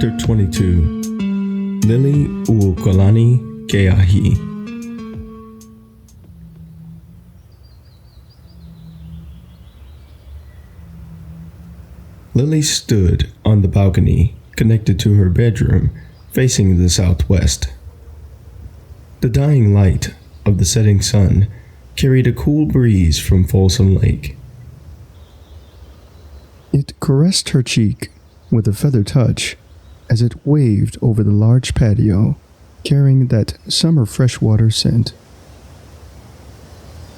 Chapter 22 Lili'uokalani, Keahi. Lily stood on the balcony connected to her bedroom, facing the southwest. The dying light of the setting sun carried a cool breeze from Folsom Lake. It caressed her cheek with a feather touch as it waved over the large patio, carrying that summer freshwater scent.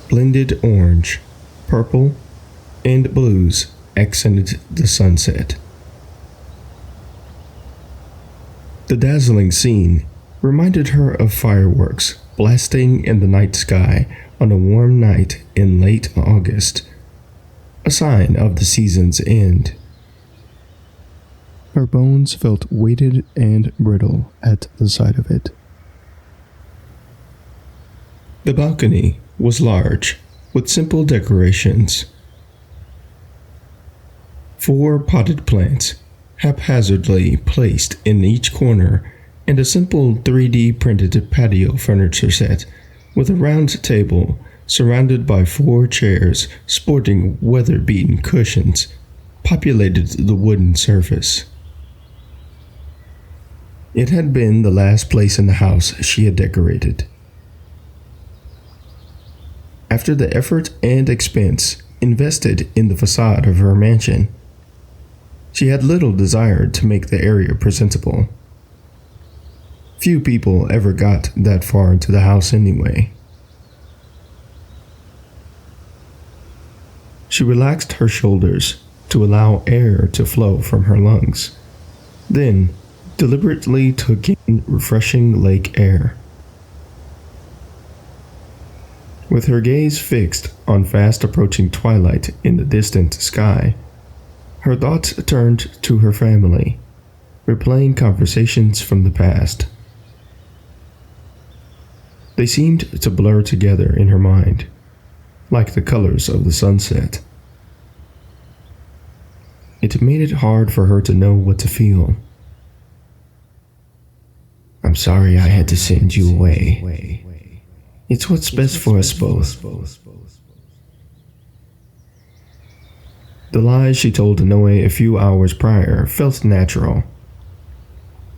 Blended orange, purple, and blues accented the sunset. The dazzling scene reminded her of fireworks blasting in the night sky on a warm night in late August, a sign of the season's end. Her bones felt weighted and brittle at the sight of it. The balcony was large, with simple decorations. 4 potted plants, haphazardly placed in each corner, and a simple 3D printed patio furniture set with a round table surrounded by 4 chairs sporting weather-beaten cushions populated the wooden surface. It had been the last place in the house she had decorated. After the effort and expense invested in the facade of her mansion, she had little desire to make the area presentable. Few people ever got that far into the house anyway. She relaxed her shoulders to allow air to flow from her lungs, then deliberately took in refreshing lake air. With her gaze fixed on fast approaching twilight in the distant sky, her thoughts turned to her family, replaying conversations from the past. They seemed to blur together in her mind, like the colors of the sunset. It made it hard for her to know what to feel. "I'm sorry I had to send you away. It's what's best for us both." The lies she told Noe a few hours prior felt natural,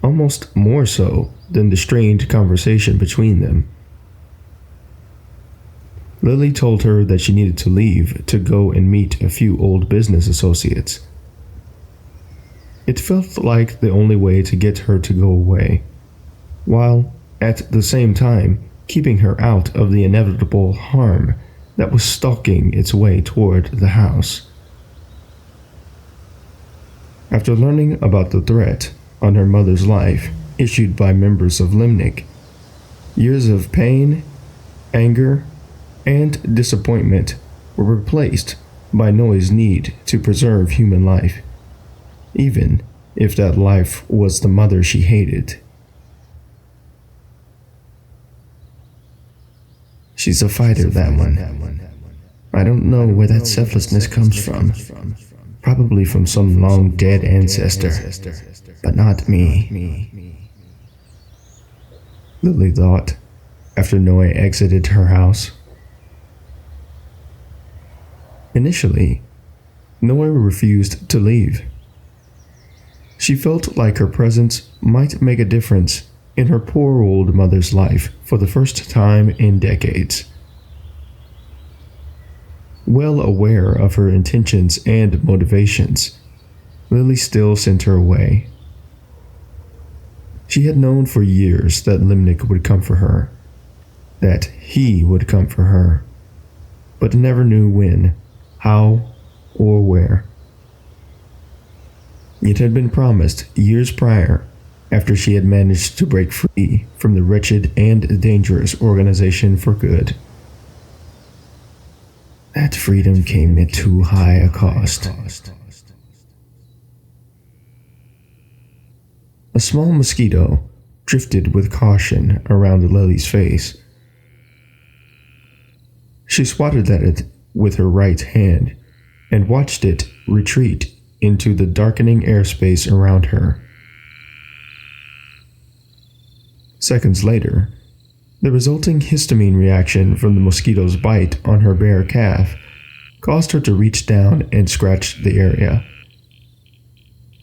almost more so than the strained conversation between them. Lily told her that she needed to leave to go and meet a few old business associates. It felt like the only way to get her to go away, while at the same time keeping her out of the inevitable harm that was stalking its way toward the house. After learning about the threat on her mother's life issued by members of Limnic, years of pain, anger, and disappointment were replaced by Noe's need to preserve human life, even if that life was the mother she hated. She's a fighter, that one. I don't know where that selflessness comes from. Probably from some long-dead ancestor, but not me. Lily thought, after Noe exited her house. Initially, Noe refused to leave. She felt like her presence might make a difference in her poor old mother's life for the first time in decades. Well aware of her intentions and motivations, Lily still sent her away. She had known for years that Limnic would come for her, that he would come for her, but never knew when, how, or where. It had been promised years prior, after she had managed to break free from the wretched and dangerous organization for good. That freedom came at too high a cost. A small mosquito drifted with caution around Lily's face. She swatted at it with her right hand and watched it retreat into the darkening airspace around her. Seconds later, the resulting histamine reaction from the mosquito's bite on her bare calf caused her to reach down and scratch the area.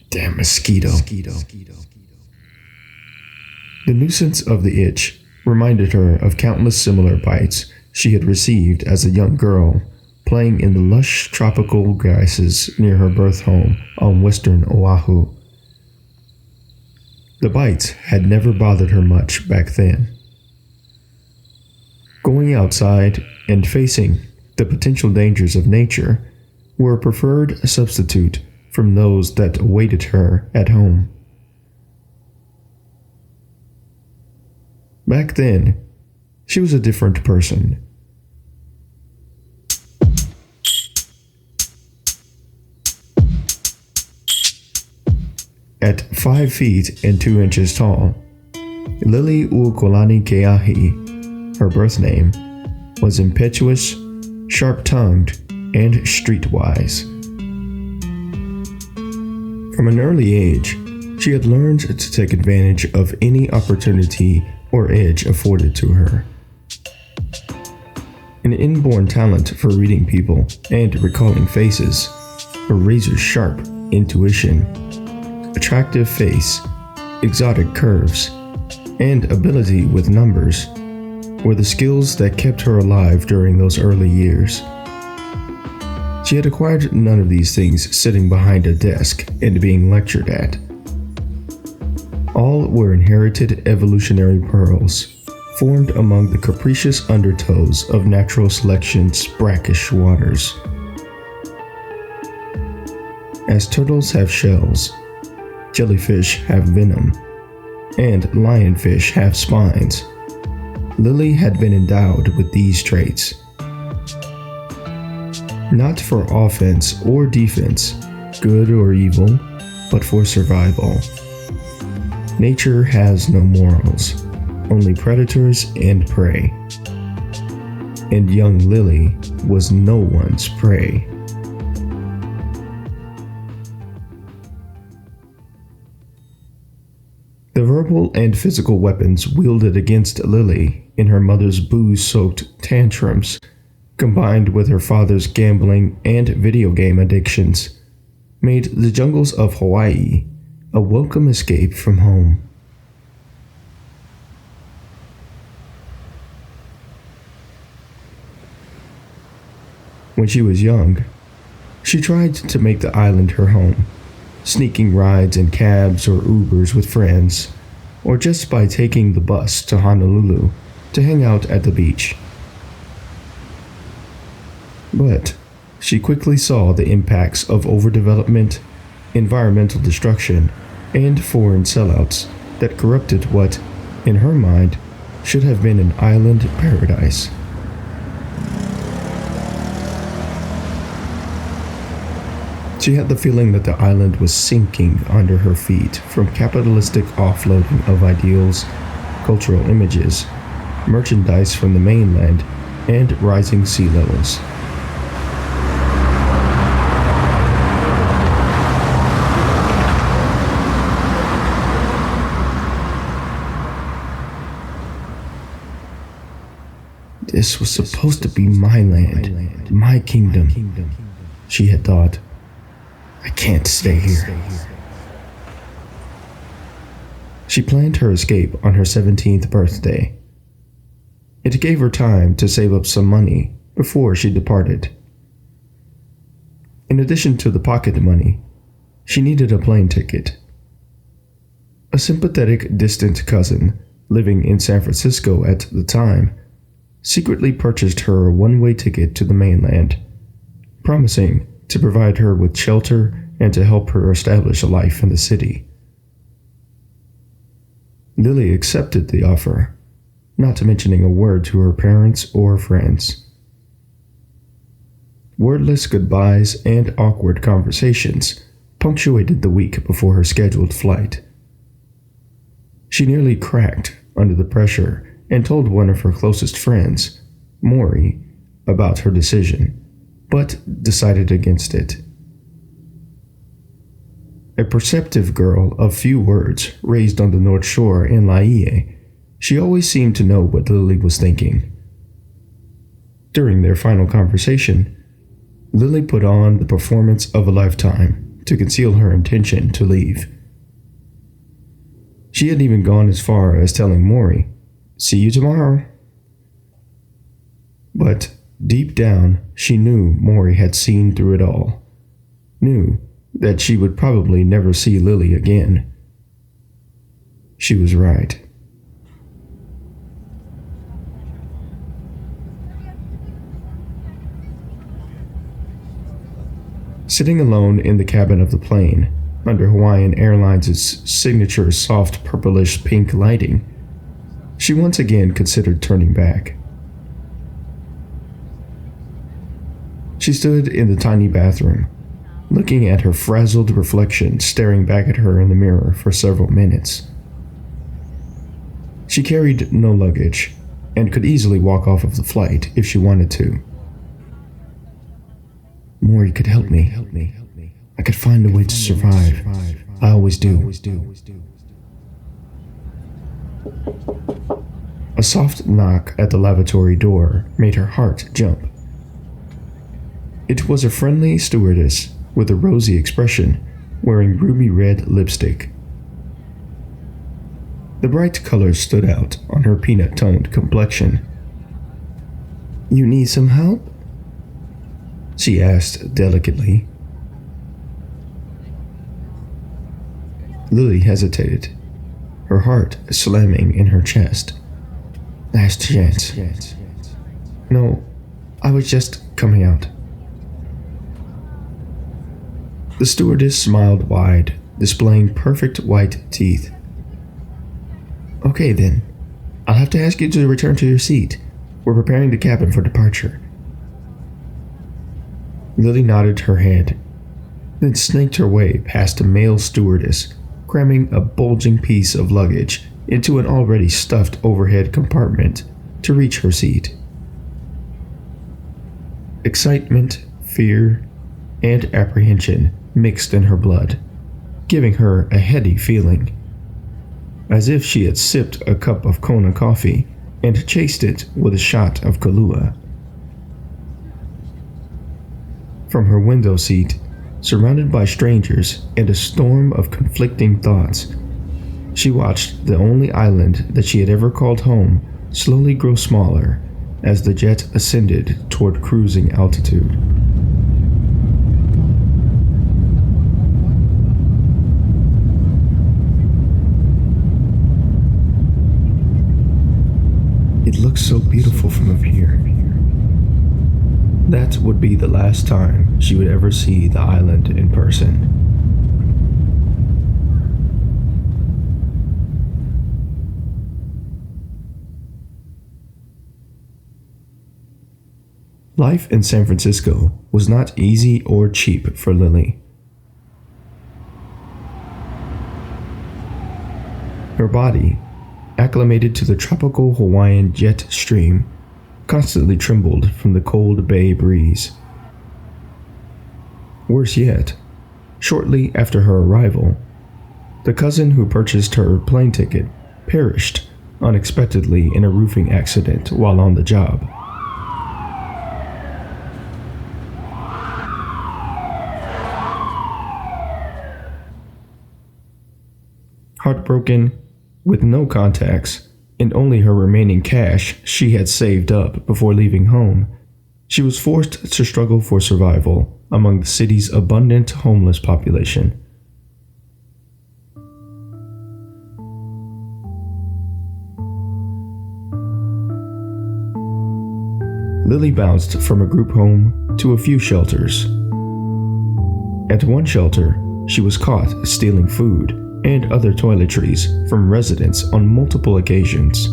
Damn mosquito. The nuisance of the itch reminded her of countless similar bites she had received as a young girl playing in the lush tropical grasses near her birth home on western Oahu. The bites had never bothered her much back then. Going outside and facing the potential dangers of nature were a preferred substitute from those that awaited her at home. Back then, she was a different person. At 5 feet and 2 inches tall, Lili'uokalani Keahi, her birth name, was impetuous, sharp-tongued, and streetwise. From an early age, she had learned to take advantage of any opportunity or edge afforded to her. An inborn talent for reading people and recalling faces, a razor-sharp intuition, attractive face, exotic curves, and ability with numbers were the skills that kept her alive during those early years. She had acquired none of these things sitting behind a desk and being lectured at. All were inherited evolutionary pearls, formed among the capricious undertows of natural selection's brackish waters. As turtles have shells, jellyfish have venom, and lionfish have spines, Lily had been endowed with these traits. Not for offense or defense, good or evil, but for survival. Nature has no morals, only predators and prey. And young Lily was no one's prey. The verbal and physical weapons wielded against Lily in her mother's booze-soaked tantrums, combined with her father's gambling and video game addictions, made the jungles of Hawaii a welcome escape from home. When she was young, she tried to make the island her home, sneaking rides in cabs or Ubers with friends, or just by taking the bus to Honolulu to hang out at the beach. But she quickly saw the impacts of overdevelopment, environmental destruction, and foreign sellouts that corrupted what, in her mind, should have been an island paradise. She had the feeling that the island was sinking under her feet from capitalistic offloading of ideals, cultural images, merchandise from the mainland, and rising sea levels. This was supposed to be my land, my kingdom, she had thought. I can't stay here. She planned her escape on her 17th birthday. It gave her time to save up some money before she departed. In addition to the pocket money, she needed a plane ticket. A sympathetic distant cousin, living in San Francisco at the time, secretly purchased her a one-way ticket to the mainland, promising to provide her with shelter and to help her establish a life in the city. Lily accepted the offer, not mentioning a word to her parents or friends. Wordless goodbyes and awkward conversations punctuated the week before her scheduled flight. She nearly cracked under the pressure and told one of her closest friends, Maury, about her decision, but decided against it. A perceptive girl of few words raised on the North Shore in Laie, She always seemed to know what Lily was thinking. During their final conversation, Lily put on the performance of a lifetime to conceal her intention to leave. She had even gone as far as telling Maury, "See you tomorrow." But deep down, she knew Maury had seen through it all, knew that she would probably never see Lily again. She was right. Sitting alone in the cabin of the plane, under Hawaiian Airlines' signature soft purplish pink lighting, she once again considered turning back. She stood in the tiny bathroom, looking at her frazzled reflection staring back at her in the mirror for several minutes. She carried no luggage and could easily walk off of the flight if she wanted to. Maury could help me. I could find a way to survive. I always do. A soft knock at the lavatory door made her heart jump. It was a friendly stewardess with a rosy expression, wearing ruby red lipstick. The bright colors stood out on her peanut-toned complexion. "You need some help?" she asked delicately. Lily hesitated, her heart slamming in her chest. "Last chance. No, I was just coming out." The stewardess smiled wide, displaying perfect white teeth. "Okay then, I'll have to ask you to return to your seat. We're preparing the cabin for departure." Lily nodded her head, then snaked her way past a male stewardess, cramming a bulging piece of luggage into an already stuffed overhead compartment to reach her seat. Excitement, fear, and apprehension mixed in her blood, giving her a heady feeling, as if she had sipped a cup of Kona coffee and chased it with a shot of Kahlua. From her window seat, surrounded by strangers and a storm of conflicting thoughts, she watched the only island that she had ever called home slowly grow smaller as the jet ascended toward cruising altitude. It looks so beautiful from up here. That would be the last time she would ever see the island in person. Life in San Francisco was not easy or cheap for Lily. Her body, acclimated to the tropical Hawaiian jet stream, constantly trembled from the cold bay breeze. Worse yet, shortly after her arrival, the cousin who purchased her plane ticket perished unexpectedly in a roofing accident while on the job. Heartbroken, with no contacts, and only her remaining cash she had saved up before leaving home, she was forced to struggle for survival among the city's abundant homeless population. Lily bounced from a group home to a few shelters. At one shelter, she was caught stealing food and other toiletries from residents on multiple occasions.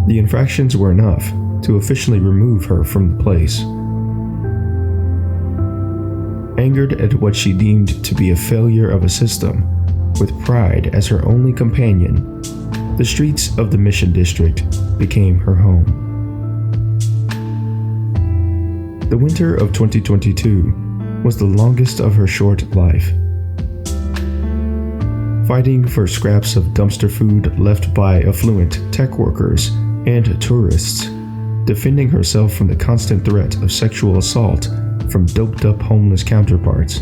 The infractions were enough to officially remove her from the place. Angered at what she deemed to be a failure of a system, with pride as her only companion, the streets of the Mission District became her home. The winter of 2022 was the longest of her short life. fighting for scraps of dumpster food left by affluent tech workers and tourists, defending herself from the constant threat of sexual assault from doped-up homeless counterparts,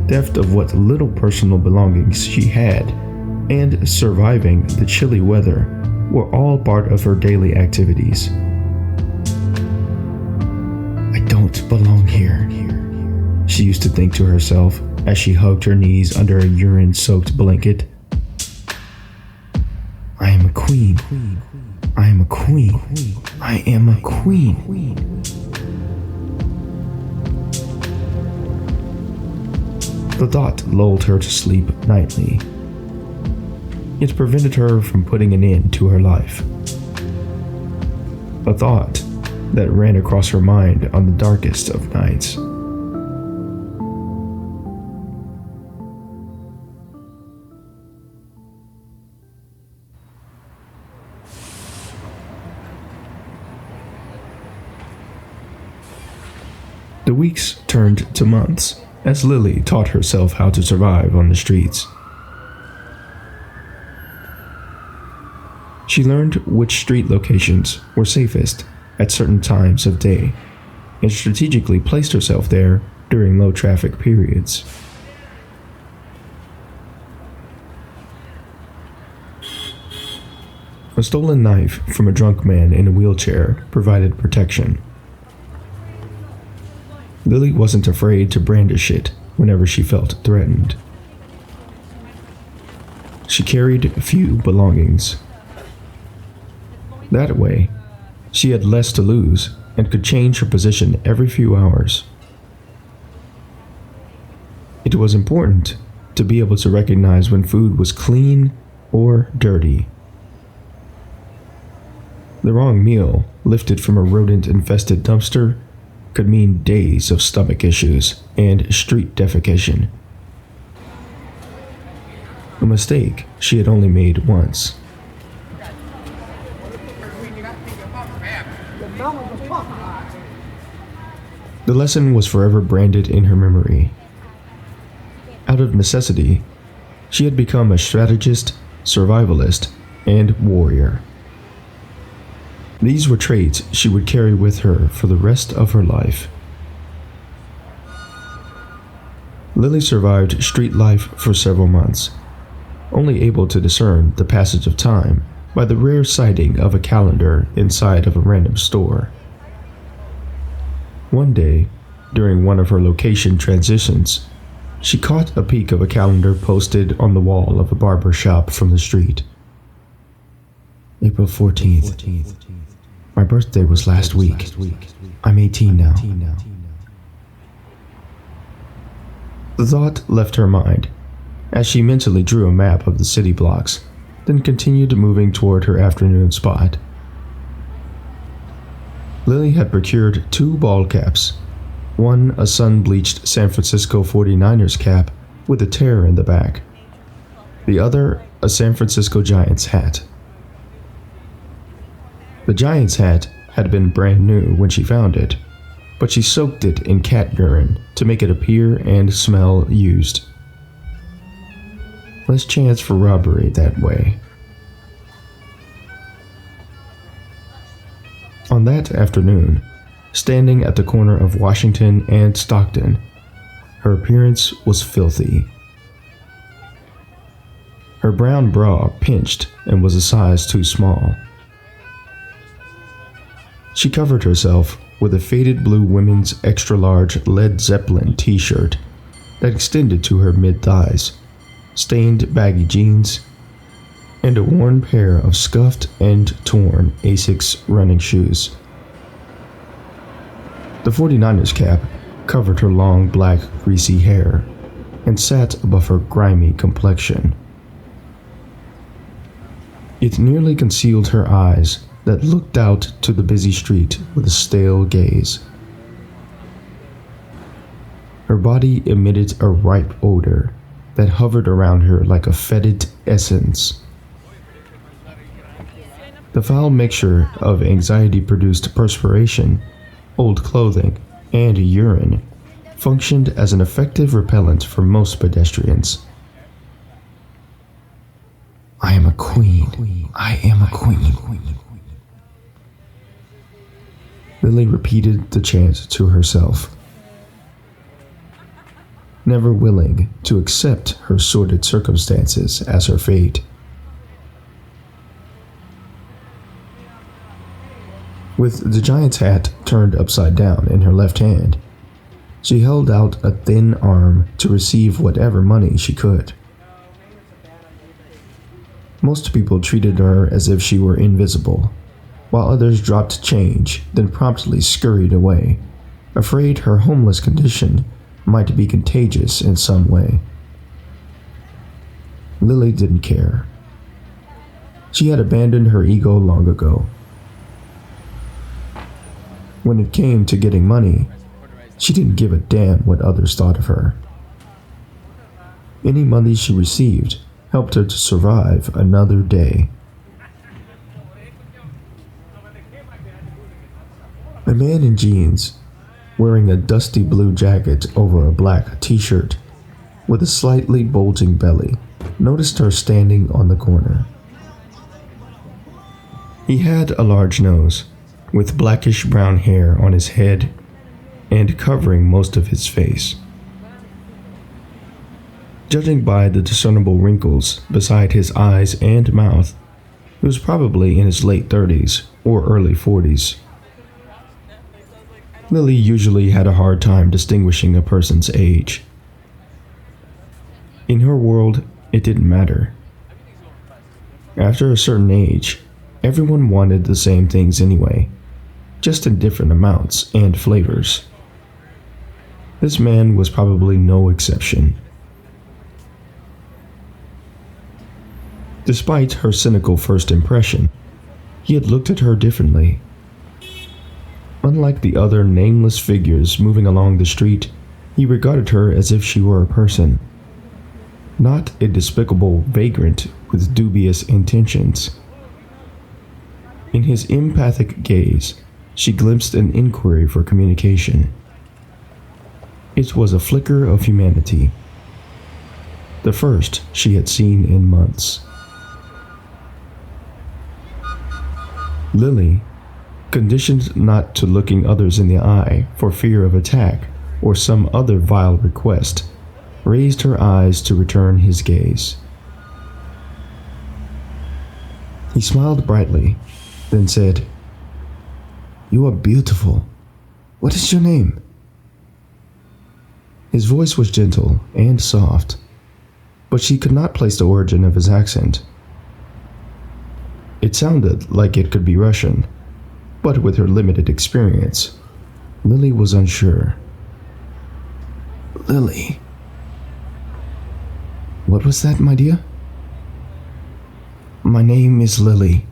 theft of what little personal belongings she had, and surviving the chilly weather were all part of her daily activities. "I don't belong here," she used to think to herself as she hugged her knees under a urine-soaked blanket. "I am a queen. I am a queen. I am a queen." The thought lulled her to sleep nightly. It prevented her from putting an end to her life. A thought that ran across her mind on the darkest of nights. The weeks turned to months as Lily taught herself how to survive on the streets. She learned which street locations were safest at certain times of day and strategically placed herself there during low traffic periods. A stolen knife from a drunk man in a wheelchair provided protection. Lily wasn't afraid to brandish it whenever she felt threatened. She carried few belongings. That way, she had less to lose and could change her position every few hours. It was important to be able to recognize when food was clean or dirty. The wrong meal, lifted from a rodent-infested dumpster, could mean days of stomach issues and street defecation. A mistake she had only made once. The lesson was forever branded in her memory. Out of necessity, she had become a strategist, survivalist, and warrior. These were traits she would carry with her for the rest of her life. Lily survived street life for several months, only able to discern the passage of time by the rare sighting of a calendar inside of a random store. One day, during one of her location transitions, she caught a peek of a calendar posted on the wall of a barber shop from the street. April 14th. My birthday was last week. I'm 18 now. The thought left her mind as she mentally drew a map of the city blocks, then continued moving toward her afternoon spot. Lily had procured 2 ball caps, one a sun-bleached San Francisco 49ers cap with a tear in the back, the other a San Francisco Giants hat. The Giants hat had been brand new when she found it, but she soaked it in cat urine to make it appear and smell used. Less chance for robbery that way. On that afternoon, standing at the corner of Washington and Stockton, her appearance was filthy. Her brown bra pinched and was a size too small. She covered herself with a faded blue women's extra-large Led Zeppelin t-shirt that extended to her mid-thighs, stained baggy jeans, and a worn pair of scuffed and torn Asics running shoes. The 49ers cap covered her long black greasy hair and sat above her grimy complexion. It nearly concealed her eyes that looked out to the busy street with a stale gaze. Her body emitted a ripe odor that hovered around her like a fetid essence. The foul mixture of anxiety-produced perspiration, old clothing, and urine functioned as an effective repellent for most pedestrians. I am a queen. I am a queen. Lily repeated the chant to herself, never willing to accept her sordid circumstances as her fate. With the giant's hat turned upside down in her left hand, she held out a thin arm to receive whatever money she could. Most people treated her as if she were invisible, while others dropped change, then promptly scurried away, afraid her homeless condition might be contagious in some way. Lily didn't care. She had abandoned her ego long ago. When it came to getting money, she didn't give a damn what others thought of her. Any money she received helped her to survive another day. A man in jeans, wearing a dusty blue jacket over a black t-shirt with a slightly bulging belly, noticed her standing on the corner. He had a large nose, with blackish brown hair on his head and covering most of his face. Judging by the discernible wrinkles beside his eyes and mouth, he was probably in his late 30s or early 40s. Lily usually had a hard time distinguishing a person's age. In her world, it didn't matter. After a certain age, everyone wanted the same things anyway, just in different amounts and flavors. This man was probably no exception. Despite her cynical first impression, he had looked at her differently. Unlike the other nameless figures moving along the street, he regarded her as if she were a person, not a despicable vagrant with dubious intentions. In his empathic gaze, she glimpsed an inquiry for communication. It was a flicker of humanity, the first she had seen in months. Lily, conditioned not to looking others in the eye for fear of attack or some other vile request, raised her eyes to return his gaze. He smiled brightly, then said, "You are beautiful. What is your name?" His voice was gentle and soft, but she could not place the origin of his accent. It sounded like it could be Russian, but with her limited experience, Lily was unsure. "Lily." "What was that, my dear?" "My name is Lily."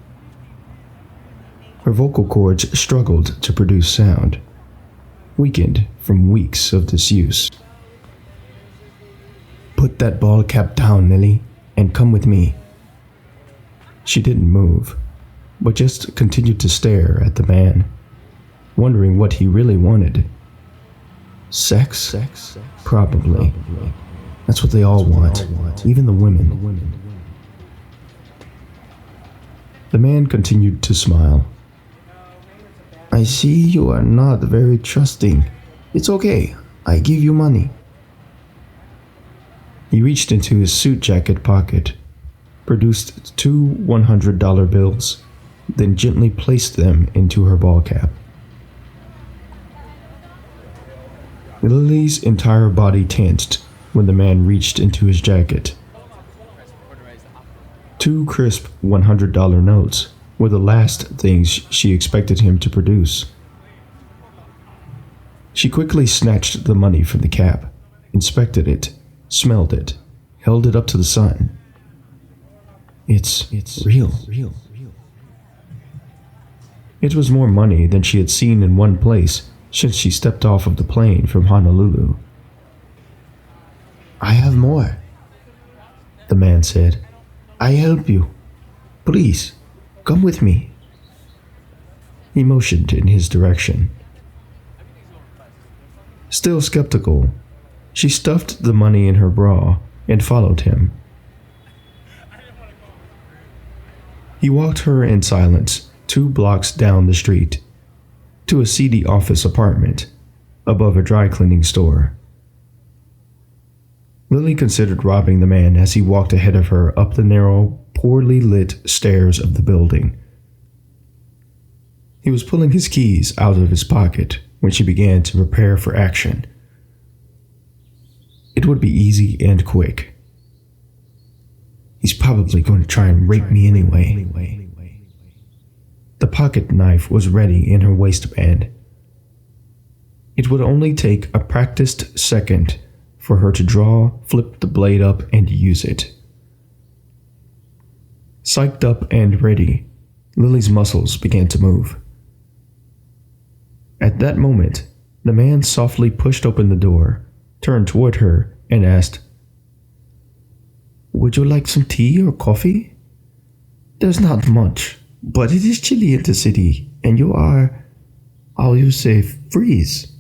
Her vocal cords struggled to produce sound, weakened from weeks of disuse. "Put that ball cap down, Lily, and come with me." She didn't move, but just continued to stare at the man, wondering what he really wanted. Sex? Probably. That's what they all want, even the women. The man continued to smile. "I see you are not very trusting. It's okay, I give you money." He reached into his suit jacket pocket, produced 2 $100 bills, then gently placed them into her ball cap. Lily's entire body tensed when the man reached into his jacket. 2 crisp $100 notes were the last things she expected him to produce. She quickly snatched the money from the cap, inspected it, smelled it, held it up to the sun. It's real. It was more money than she had seen in one place since she stepped off of the plane from Honolulu. "I have more," the man said. "I help you. Please, come with me." He motioned in his direction. Still skeptical, she stuffed the money in her bra and followed him. He walked her in silence 2 blocks down the street to a seedy office apartment above a dry cleaning store. Lily considered robbing the man as he walked ahead of her up the narrow, poorly lit stairs of the building. He was pulling his keys out of his pocket when she began to prepare for action. It would be easy and quick. He's probably going to try and rape me anyway. The pocket knife was ready in her waistband. It would only take a practiced second for her to draw, flip the blade up, and use it. Psyched up and ready, Lily's muscles began to move. At that moment, the man softly pushed open the door, turned toward her, and asked, "Would you like some tea or coffee? There's not much, but it is chilly in the city, and you are, how you say, freeze."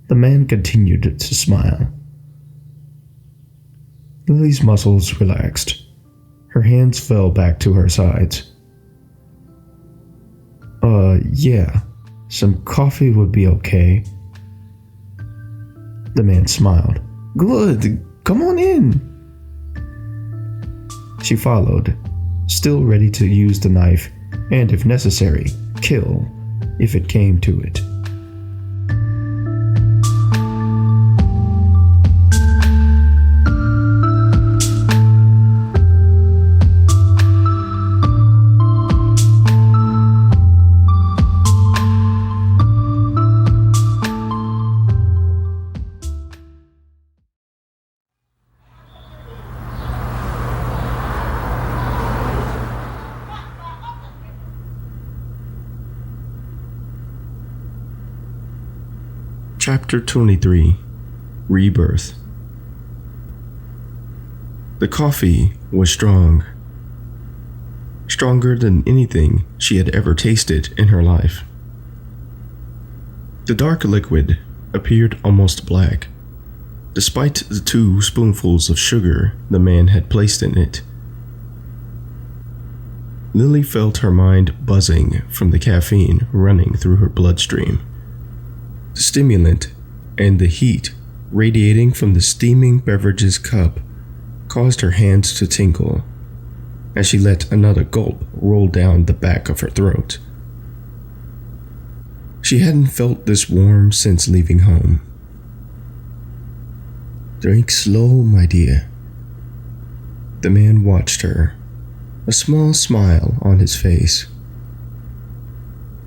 The man continued to smile. Lily's muscles relaxed. Her hands fell back to her sides. Yeah, some coffee would be okay." The man smiled. "Good, come on in." She followed, still ready to use the knife and, if necessary, kill if it came to it. Chapter 23, Rebirth. The coffee was strong. Stronger than anything she had ever tasted in her life. The dark liquid appeared almost black, despite the 2 spoonfuls of sugar the man had placed in it. Lily felt her mind buzzing from the caffeine running through her bloodstream. The stimulant and the heat radiating from the steaming beverage's cup caused her hands to tingle as she let another gulp roll down the back of her throat. She hadn't felt this warm since leaving home. "Drink slow, my dear." The man watched her, a small smile on his face.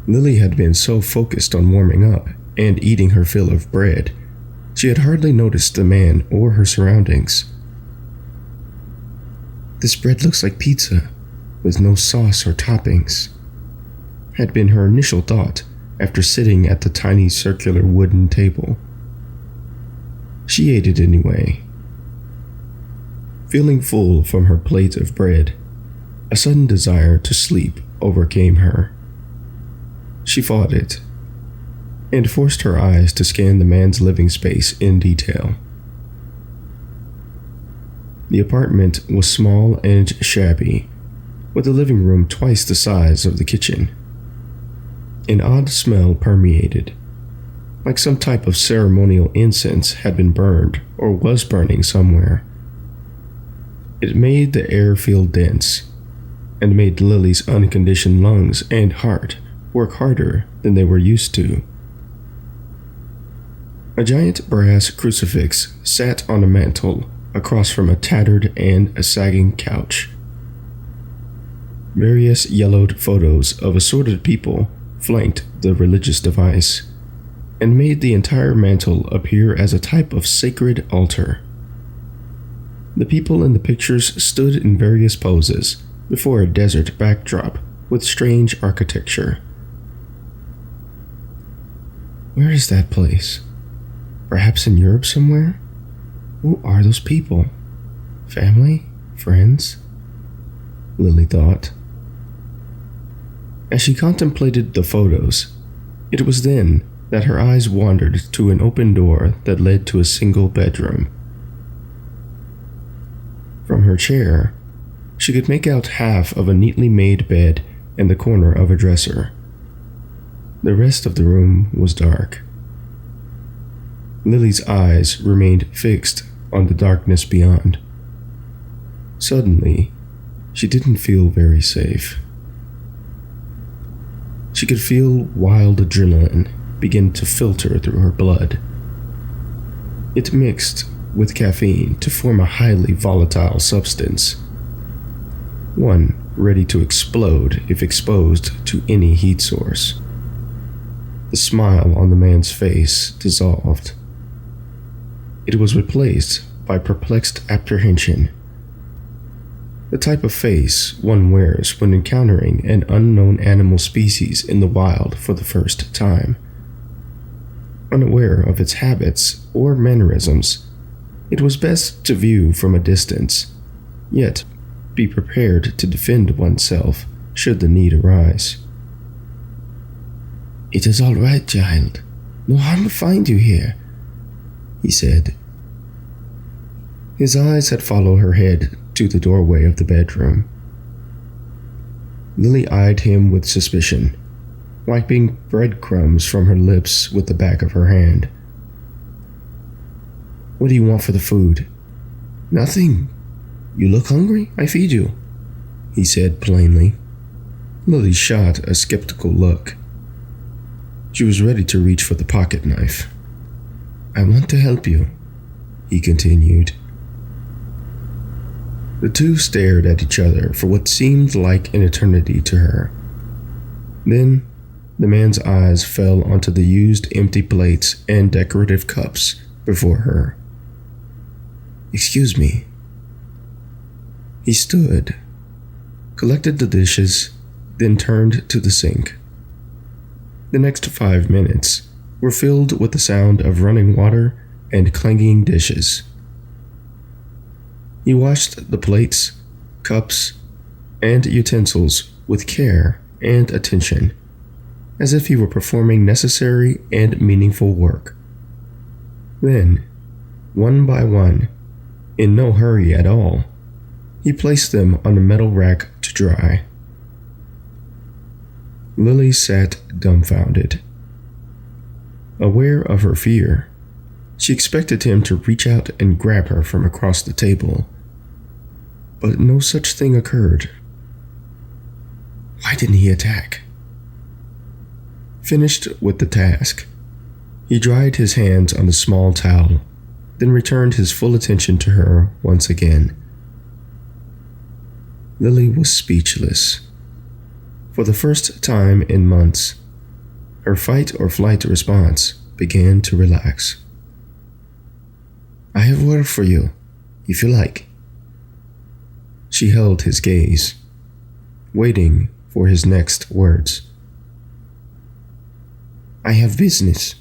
Lily had been so focused on warming up and eating her fill of bread, she had hardly noticed the man or her surroundings. "This bread looks like pizza, with no sauce or toppings," had been her initial thought after sitting at the tiny circular wooden table. She ate it anyway. Feeling full from her plate of bread, a sudden desire to sleep overcame her. She fought it, and forced her eyes to scan the man's living space in detail. The apartment was small and shabby, with the living room twice the size of the kitchen. An odd smell permeated, like some type of ceremonial incense had been burned or was burning somewhere. It made the air feel dense, and made Lily's unconditioned lungs and heart work harder than they were used to. A giant brass crucifix sat on a mantel across from a tattered and a sagging couch. Various yellowed photos of assorted people flanked the religious device and made the entire mantel appear as a type of sacred altar. The people in the pictures stood in various poses before a desert backdrop with strange architecture. Where is that place? Perhaps in Europe somewhere? Who are those people? Family? Friends? Lily thought. As she contemplated the photos, it was then that her eyes wandered to an open door that led to a single bedroom. From her chair, She could make out half of a neatly made bed and the corner of a dresser. The rest of the room was dark. Lily's eyes remained fixed on the darkness beyond. Suddenly, she didn't feel very safe. She could feel wild adrenaline begin to filter through her blood. It mixed with caffeine to form a highly volatile substance, one ready to explode if exposed to any heat source. The smile on the man's face dissolved. It was replaced by perplexed apprehension, the type of face one wears when encountering an unknown animal species in the wild for the first time. Unaware of its habits or mannerisms, it was best to view from a distance, yet be prepared to defend oneself should the need arise. "It is all right, child. No harm will find you here," he said. His eyes had followed her head to the doorway of the bedroom. Lily eyed him with suspicion, wiping breadcrumbs from her lips with the back of her hand. "What do you want for the food?" "Nothing. You look hungry? I feed you," he said plainly. Lily shot a skeptical look. She was ready to reach for the pocket knife. "I want to help you," he continued. The two stared at each other for what seemed like an eternity to her. Then, the man's eyes fell onto the used empty plates and decorative cups before her. "Excuse me." He stood, collected the dishes, then turned to the sink. The next 5 minutes were filled with the sound of running water and clanging dishes. He washed the plates, cups, and utensils with care and attention, as if he were performing necessary and meaningful work. Then, one by one, in no hurry at all, he placed them on a metal rack to dry. Lily sat dumbfounded. Aware of her fear, she expected him to reach out and grab her from across the table, but no such thing occurred. Why didn't he attack? Finished with the task, he dried his hands on the small towel, then returned his full attention to her once again. Lily was speechless. For the first time in months, her fight or flight response began to relax. "I have work for you, if you like." She held his gaze, waiting for his next words. "I have business.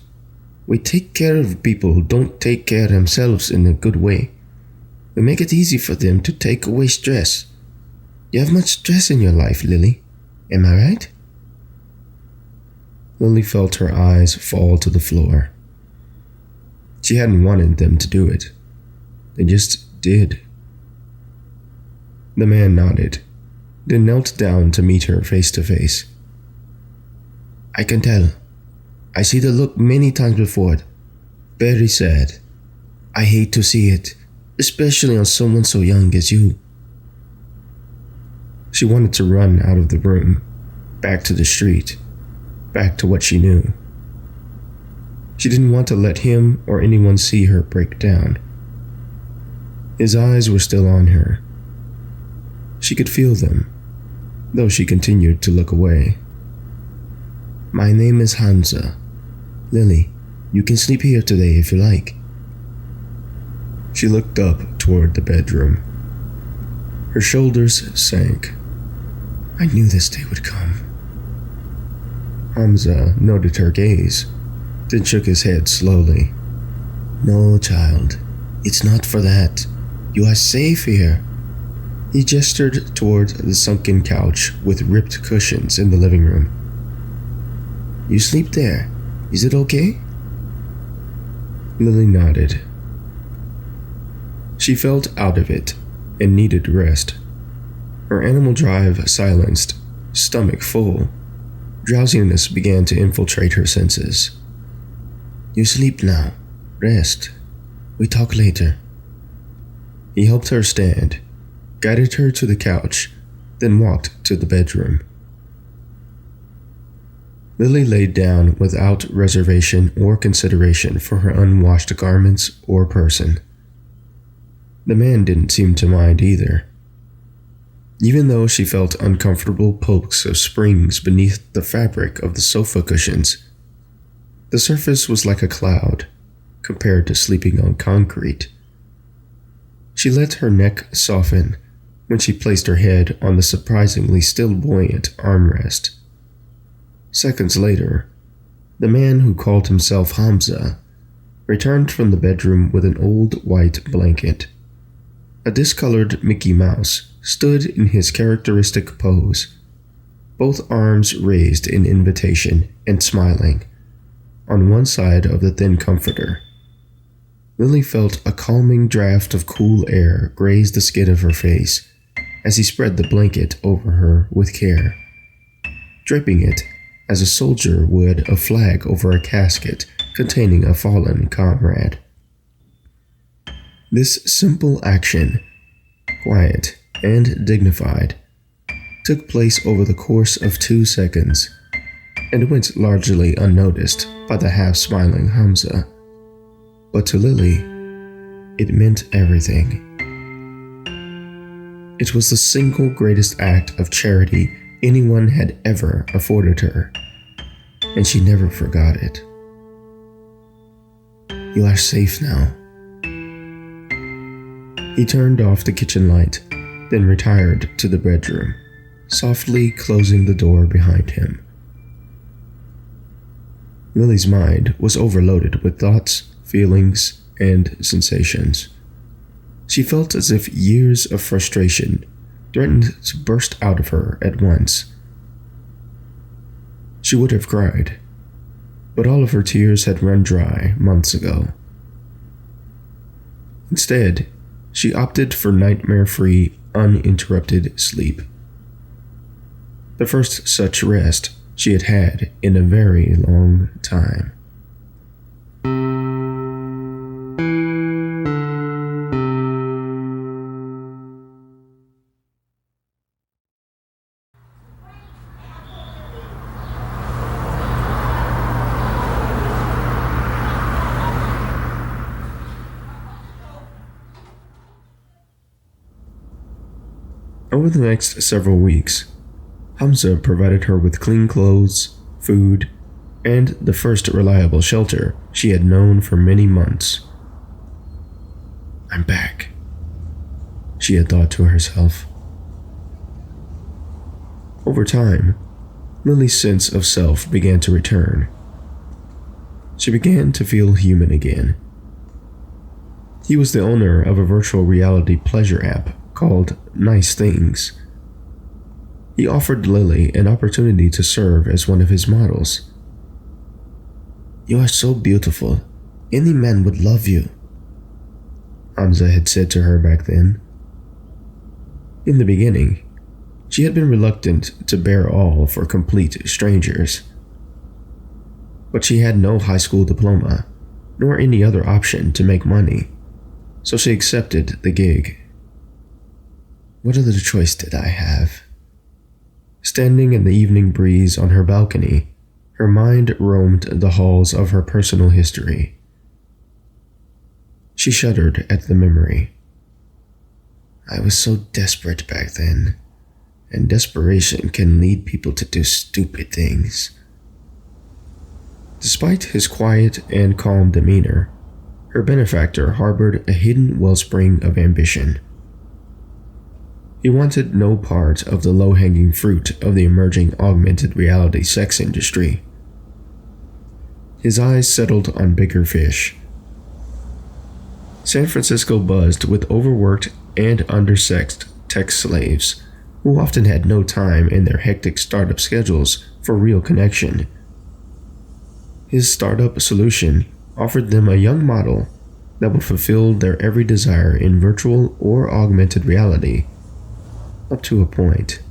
We take care of people who don't take care of themselves in a good way. We make it easy for them to take away stress. You have much stress in your life, Lily. Am I right?" Lily felt her eyes fall to the floor. She hadn't wanted them to do it. They just did. The man nodded, then knelt down to meet her face to face. "I can tell. I see the look many times before. Very sad. I hate to see it, especially on someone so young as you." She wanted to run out of the room, back to the street, back to what she knew. She didn't want to let him or anyone see her break down. His eyes were still on her. She could feel them, though she continued to look away. "My name is Hamza. Lily, you can sleep here today if you like." She looked up toward the bedroom. Her shoulders sank. I knew this day would come. Hamza noted her gaze, then shook his head slowly. "No, child, it's not for that. You are safe here." He gestured toward the sunken couch with ripped cushions in the living room. "You sleep there. Is it okay?" Lily nodded. She felt out of it and needed rest. Her animal drive silenced, stomach full, drowsiness began to infiltrate her senses. "You sleep now. Rest. We talk later." He helped her stand, guided her to the couch, then walked to the bedroom. Lily laid down without reservation or consideration for her unwashed garments or person. The man didn't seem to mind either. Even though she felt uncomfortable pokes of springs beneath the fabric of the sofa cushions, the surface was like a cloud compared to sleeping on concrete. She let her neck soften when she placed her head on the surprisingly still buoyant armrest. Seconds later, the man who called himself Hamza returned from the bedroom with an old white blanket. A discolored Mickey Mouse stood in his characteristic pose, both arms raised in invitation and smiling, on one side of the thin comforter. Lily felt a calming draft of cool air graze the skin of her face as he spread the blanket over her with care, draping it as a soldier would a flag over a casket containing a fallen comrade. This simple action, quiet and dignified, took place over the course of 2 seconds and went largely unnoticed by the half-smiling Hamza. But to Lily, it meant everything. It was the single greatest act of charity anyone had ever afforded her, and she never forgot it. "You are safe now." He turned off the kitchen light, then retired to the bedroom, softly closing the door behind him. Lily's mind was overloaded with thoughts, feelings, and sensations. She felt as if years of frustration threatened to burst out of her at once. She would have cried, but all of her tears had run dry months ago. Instead, she opted for nightmare-free, uninterrupted sleep. The first such rest she had had in a very long time. Over the next several weeks, Hamza provided her with clean clothes, food, and the first reliable shelter she had known for many months. "I'm back," she had thought to herself. Over time, Lily's sense of self began to return. She began to feel human again. He was the owner of a virtual reality pleasure app called Nice Things. He offered Lily an opportunity to serve as one of his models. "You are so beautiful. Any man would love you," Hamza had said to her back then. In the beginning, she had been reluctant to bear all for complete strangers. But she had no high school diploma, nor any other option to make money, so she accepted the gig. What other choice did I have? Standing in the evening breeze on her balcony, her mind roamed the halls of her personal history. She shuddered at the memory. I was so desperate back then, and desperation can lead people to do stupid things. Despite his quiet and calm demeanor, her benefactor harbored a hidden wellspring of ambition. He wanted no part of the low-hanging fruit of the emerging augmented reality sex industry. His eyes settled on bigger fish. San Francisco buzzed with overworked and undersexed tech slaves who often had no time in their hectic startup schedules for real connection. His startup solution offered them a young model that would fulfill their every desire in virtual or augmented reality, up to a point.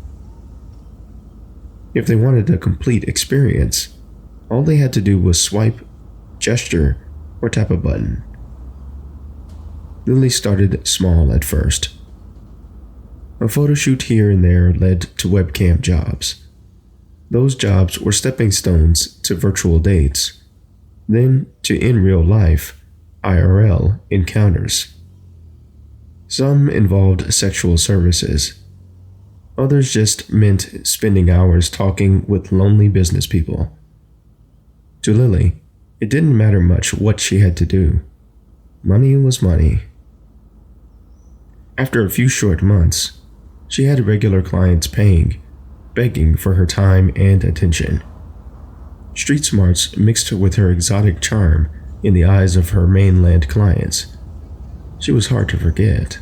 If they wanted a complete experience, all they had to do was swipe, gesture, or tap a button. Lily started small at first. A photo shoot here and there led to webcam jobs. Those jobs were stepping stones to virtual dates, then to in real life, IRL encounters. Some involved sexual services. Others just meant spending hours talking with lonely business people. To Lily, it didn't matter much what she had to do. Money was money. After a few short months, she had regular clients paying, begging for her time and attention. Street smarts mixed with her exotic charm in the eyes of her mainland clients. She was hard to forget.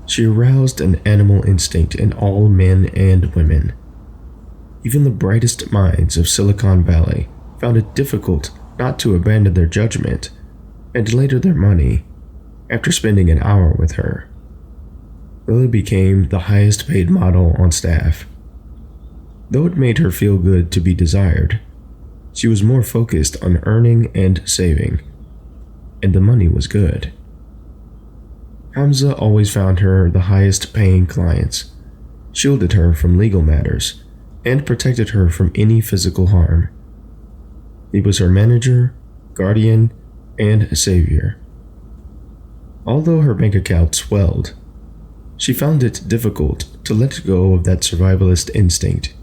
She aroused an animal instinct in all men and women. Even the brightest minds of Silicon Valley found it difficult not to abandon their judgment and later their money after spending an hour with her. Lily became the highest paid model on staff. Though it made her feel good to be desired, she was more focused on earning and saving, and the money was good. Hamza always found her the highest paying clients, shielded her from legal matters, and protected her from any physical harm. He was her manager, guardian, and savior. Although her bank account swelled, she found it difficult to let go of that survivalist instinct.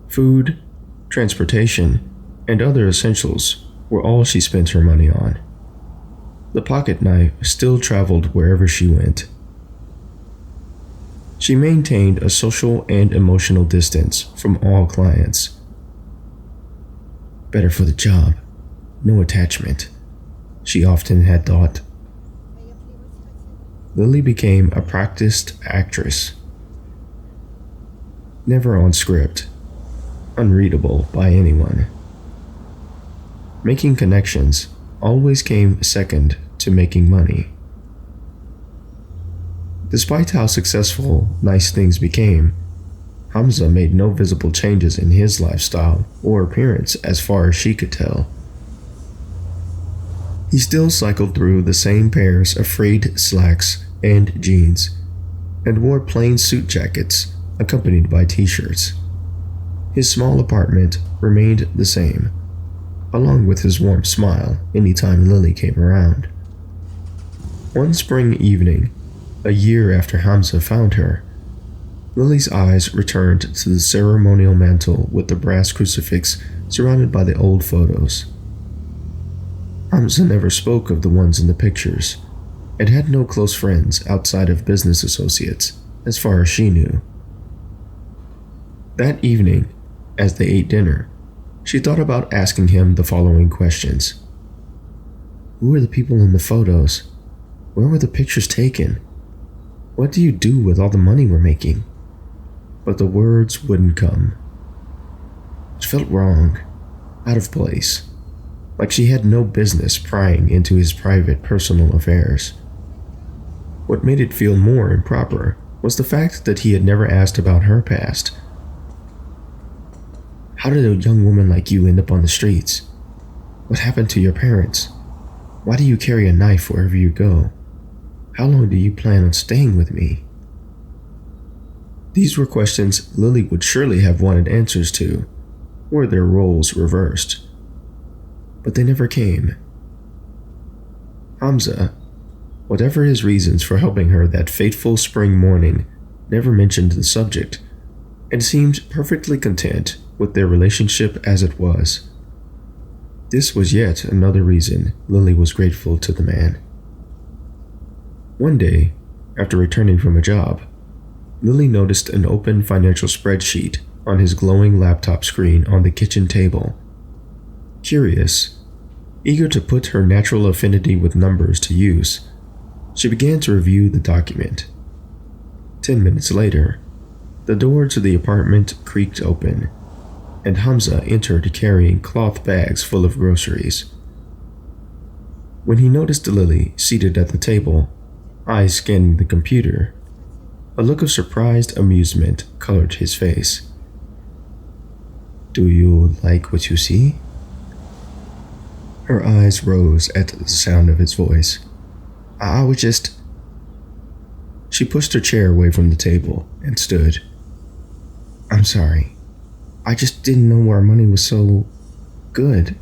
Food, transportation, and other essentials were all she spent her money on. The pocket knife still traveled wherever she went. She maintained a social and emotional distance from all clients. Better for the job, no attachment, she often had thought. Lily became a practiced actress. Never on script, unreadable by anyone. Making connections always came second to making money. Despite how successful nice things became, Hamza made no visible changes in his lifestyle or appearance as far as she could tell. He still cycled through the same pairs of frayed slacks and jeans, and wore plain suit jackets accompanied by t-shirts. His small apartment remained the same, along with his warm smile anytime Lily came around. One spring evening, a year after Hamza found her, Lily's eyes returned to the ceremonial mantel with the brass crucifix surrounded by the old photos. Hamza never spoke of the ones in the pictures, and had no close friends outside of business associates, as far as she knew. That evening, as they ate dinner, she thought about asking him the following questions. Who are the people in the photos? Where were the pictures taken? What do you do with all the money we're making? But the words wouldn't come. It felt wrong, out of place, like she had no business prying into his private, personal affairs. What made it feel more improper was the fact that he had never asked about her past. How did a young woman like you end up on the streets? What happened to your parents? Why do you carry a knife wherever you go? How long do you plan on staying with me? These were questions Lily would surely have wanted answers to, were their roles reversed. But they never came. Hamza, whatever his reasons for helping her that fateful spring morning, never mentioned the subject, and seemed perfectly content with their relationship as it was. This was yet another reason Lily was grateful to the man. One day, after returning from a job, Lily noticed an open financial spreadsheet on his glowing laptop screen on the kitchen table. Curious, eager to put her natural affinity with numbers to use, she began to review the document. 10 minutes later, the door to the apartment creaked open, and Hamza entered carrying cloth bags full of groceries. When he noticed Lily seated at the table, eyes scanning the computer, A look of surprised amusement colored his face. Do you like what you see? Her eyes rose at the sound of his voice. I was just... She pushed her chair away from the table and stood. I'm sorry. I just didn't know our money was so... good.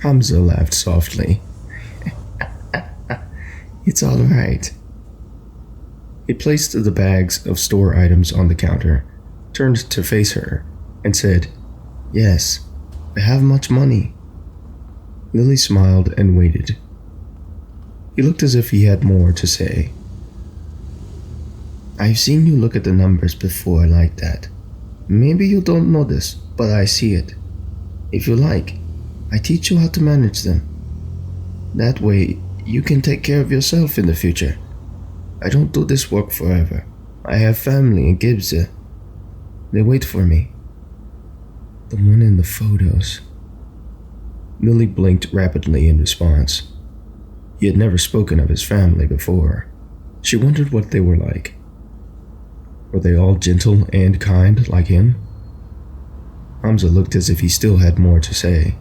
Hamza laughed softly. It's all right. He placed the bags of store items on the counter, turned to face her, and said, Yes, I have much money. Lily smiled and waited. He looked as if he had more to say. I've seen you look at the numbers before like that. Maybe you don't know this, but I see it. If you like, I teach you how to manage them. That way, you can take care of yourself in the future. I don't do this work forever. I have family in Gibbs. They wait for me. The one in the photos. Lily blinked rapidly in response. He had never spoken of his family before. She wondered what they were like. Were they all gentle and kind like him? Hamza looked as if he still had more to say.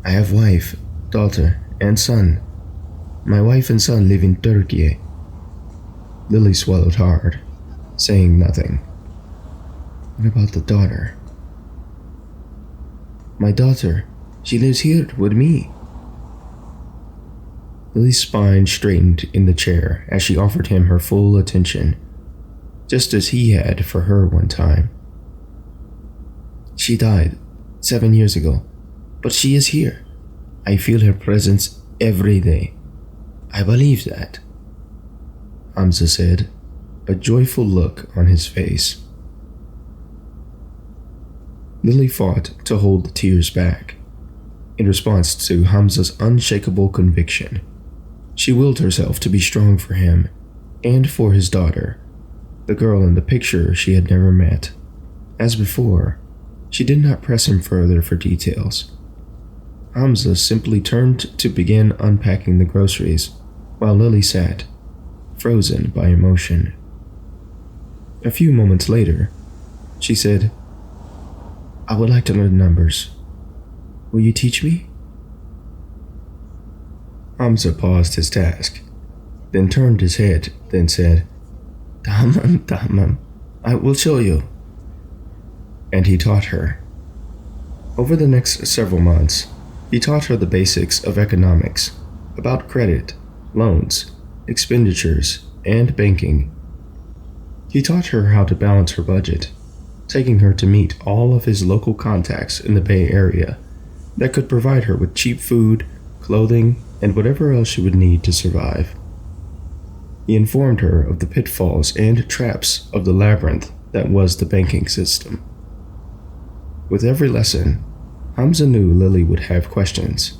I have wife, daughter, and son. My wife and son live in Turkey. Lily swallowed hard, saying nothing. What about the daughter? My daughter, she lives here with me. Lily's spine straightened in the chair as she offered him her full attention, just as he had for her one time. She died 7 years ago, but she is here. I feel her presence every day. I believe that, Hamza said, a joyful look on his face. Lily fought to hold the tears back. In response to Hamza's unshakable conviction, she willed herself to be strong for him and for his daughter, the girl in the picture she had never met. As before, she did not press him further for details. Hamza simply turned to begin unpacking the groceries, while Lily sat, frozen by emotion. A few moments later, she said, I would like to learn numbers. Will you teach me? Hamza paused his task, then turned his head, then said, Tamam, I will show you. And he taught her. Over the next several months, he taught her the basics of economics, about credit, loans, expenditures, and banking. He taught her how to balance her budget, taking her to meet all of his local contacts in the Bay Area that could provide her with cheap food, clothing, and whatever else she would need to survive. He informed her of the pitfalls and traps of the labyrinth that was the banking system. With every lesson, Hamza knew Lily would have questions.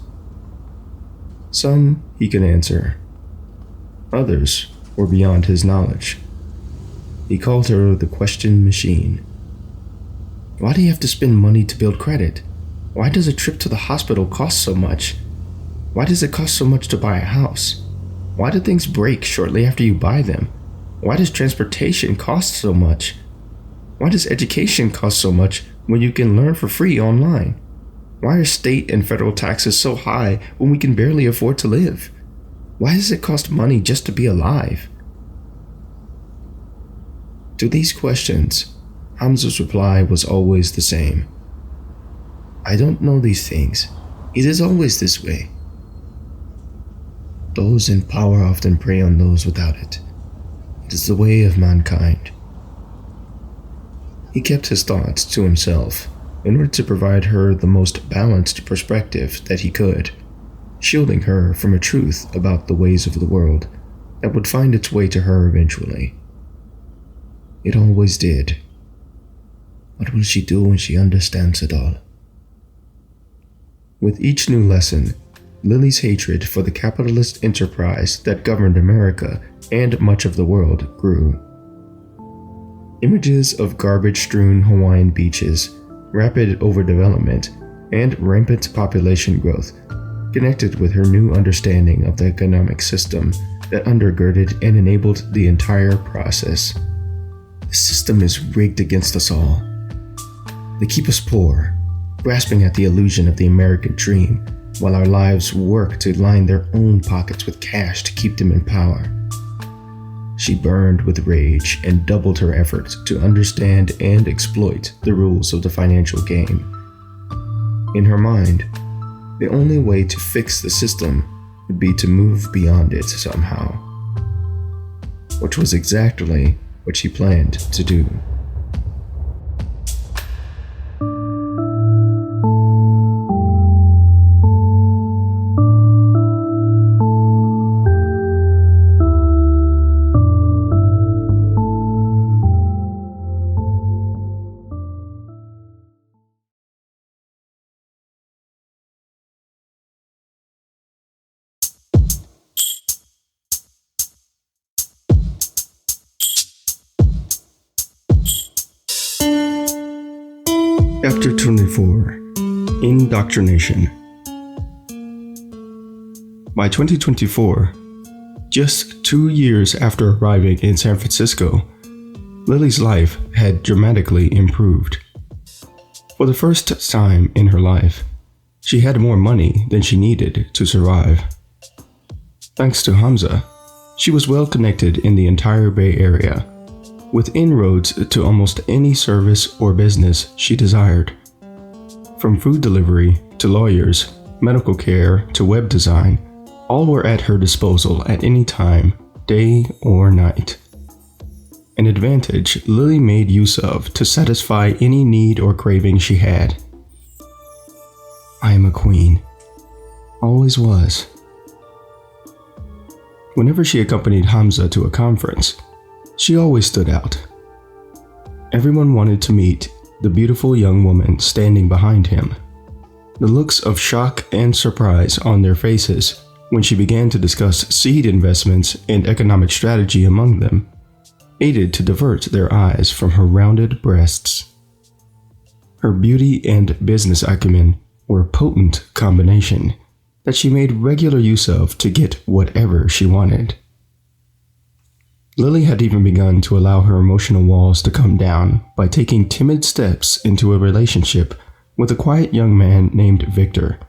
Some he could answer. Others were beyond his knowledge. He called her the question machine. Why do you have to spend money to build credit? Why does a trip to the hospital cost so much? Why does it cost so much to buy a house? Why do things break shortly after you buy them? Why does transportation cost so much? Why does education cost so much when you can learn for free online? Why are state and federal taxes so high when we can barely afford to live? Why does it cost money just to be alive? To these questions, Hamza's reply was always the same. I don't know these things. It is always this way. Those in power often prey on those without it. It is the way of mankind. He kept his thoughts to himself in order to provide her the most balanced perspective that he could, shielding her from a truth about the ways of the world that would find its way to her eventually. It always did. What will she do when she understands it all? With each new lesson, Lily's hatred for the capitalist enterprise that governed America and much of the world grew. Images of garbage-strewn Hawaiian beaches, rapid overdevelopment, and rampant population growth connected with her new understanding of the economic system that undergirded and enabled the entire process. The system is rigged against us all. They keep us poor, grasping at the illusion of the American dream, while our lives work to line their own pockets with cash to keep them in power. She burned with rage and doubled her efforts to understand and exploit the rules of the financial game. In her mind, the only way to fix the system would be to move beyond it somehow, which was exactly what she planned to do. Chapter 24: Indoctrination. By 2024, just 2 years after arriving in San Francisco, Lily's life had dramatically improved. For the first time in her life, she had more money than she needed to survive. Thanks to Hamza, she was well connected in the entire Bay Area, with inroads to almost any service or business she desired. From food delivery to lawyers, medical care to web design, all were at her disposal at any time, day or night. An advantage Lily made use of to satisfy any need or craving she had. I am a queen. Always was. Whenever she accompanied Hamza to a conference, she always stood out. Everyone wanted to meet the beautiful young woman standing behind him. The looks of shock and surprise on their faces when she began to discuss seed investments and economic strategy among them aided to divert their eyes from her rounded breasts. Her beauty and business acumen were a potent combination that she made regular use of to get whatever she wanted. Lily had even begun to allow her emotional walls to come down by taking timid steps into a relationship with a quiet young man named Victor.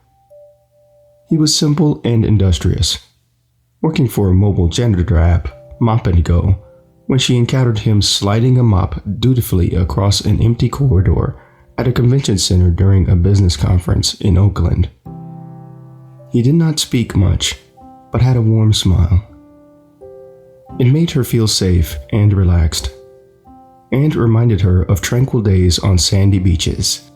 He was simple and industrious, working for a mobile janitor app, Mop and Go, when she encountered him sliding a mop dutifully across an empty corridor at a convention center during a business conference in Oakland. He did not speak much, but had a warm smile. It made her feel safe and relaxed, and reminded her of tranquil days on sandy beaches.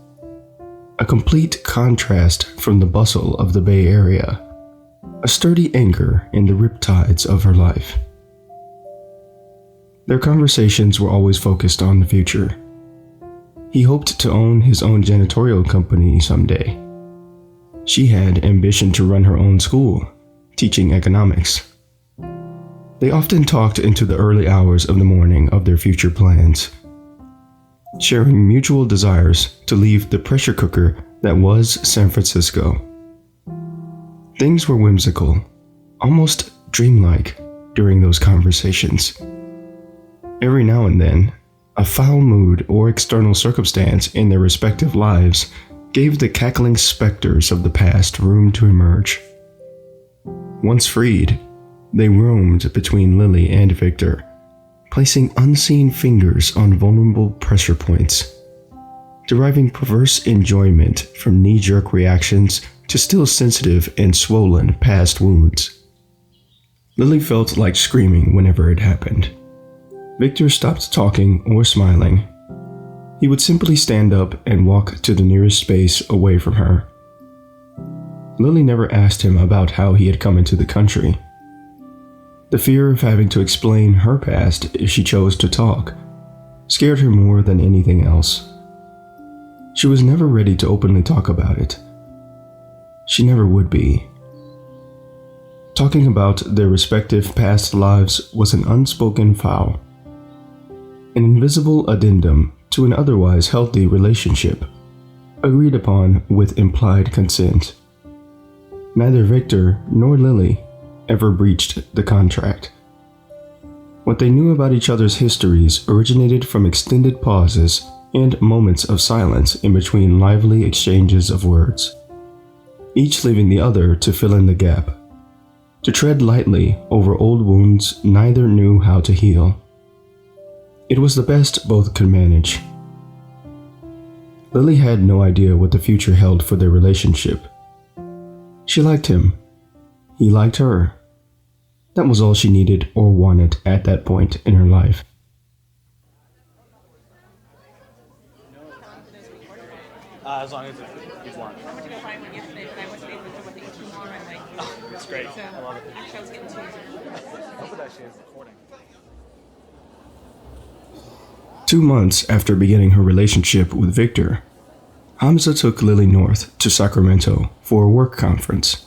A complete contrast from the bustle of the Bay Area, a sturdy anchor in the riptides of her life. Their conversations were always focused on the future. He hoped to own his own janitorial company someday. She had ambition to run her own school, teaching economics. They often talked into the early hours of the morning of their future plans, sharing mutual desires to leave the pressure cooker that was San Francisco. Things were whimsical, almost dreamlike during those conversations. Every now and then, a foul mood or external circumstance in their respective lives gave the cackling specters of the past room to emerge. Once freed, they roamed between Lily and Victor, placing unseen fingers on vulnerable pressure points, deriving perverse enjoyment from knee-jerk reactions to still sensitive and swollen past wounds. Lily felt like screaming whenever it happened. Victor stopped talking or smiling. He would simply stand up and walk to the nearest space away from her. Lily never asked him about how he had come into the country. The fear of having to explain her past if she chose to talk scared her more than anything else. She was never ready to openly talk about it. She never would be. Talking about their respective past lives was an unspoken vow, an invisible addendum to an otherwise healthy relationship, agreed upon with implied consent. Neither Victor nor Lily ever breached the contract. What they knew about each other's histories originated from extended pauses and moments of silence in between lively exchanges of words, each leaving the other to fill in the gap, to tread lightly over old wounds neither knew how to heal. It was the best both could manage. Lily had no idea what the future held for their relationship. She liked him. He liked her. That was all she needed or wanted at that point in her life. As long as it's one. I went to go find one yesterday, but I wasn't able to do what the each tomorrow. I'm like, Oh, that's great. so I love it. actually, I was getting two. Hope it actually is recording. 2 months after beginning her relationship with Victor, Hamza took Lily north to Sacramento for a work conference.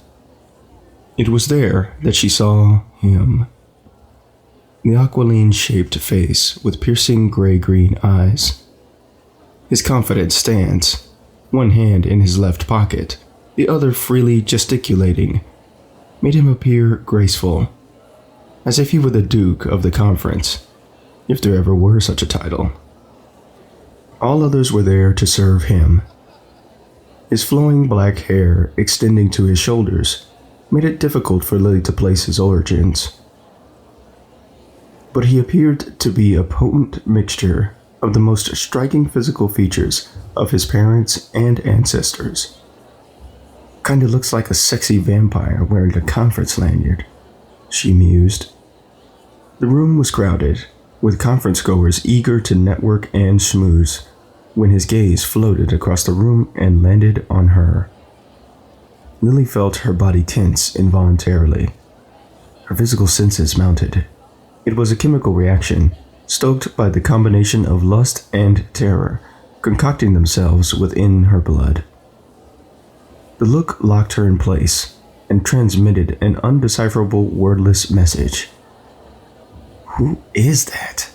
It was there that she saw him. The aquiline-shaped face with piercing gray-green eyes. His confident stance, one hand in his left pocket, the other freely gesticulating, made him appear graceful, as if he were the Duke of the conference, if there ever were such a title. All others were there to serve him. His flowing black hair extending to his shoulders made it difficult for Lily to place his origins. But he appeared to be a potent mixture of the most striking physical features of his parents and ancestors. Kinda looks like a sexy vampire wearing a conference lanyard, she mused. The room was crowded, with conference goers eager to network and schmooze, when his gaze floated across the room and landed on her. Lily felt her body tense involuntarily. Her physical senses mounted. It was a chemical reaction, stoked by the combination of lust and terror, concocting themselves within her blood. The look locked her in place and transmitted an undecipherable wordless message. Who is that?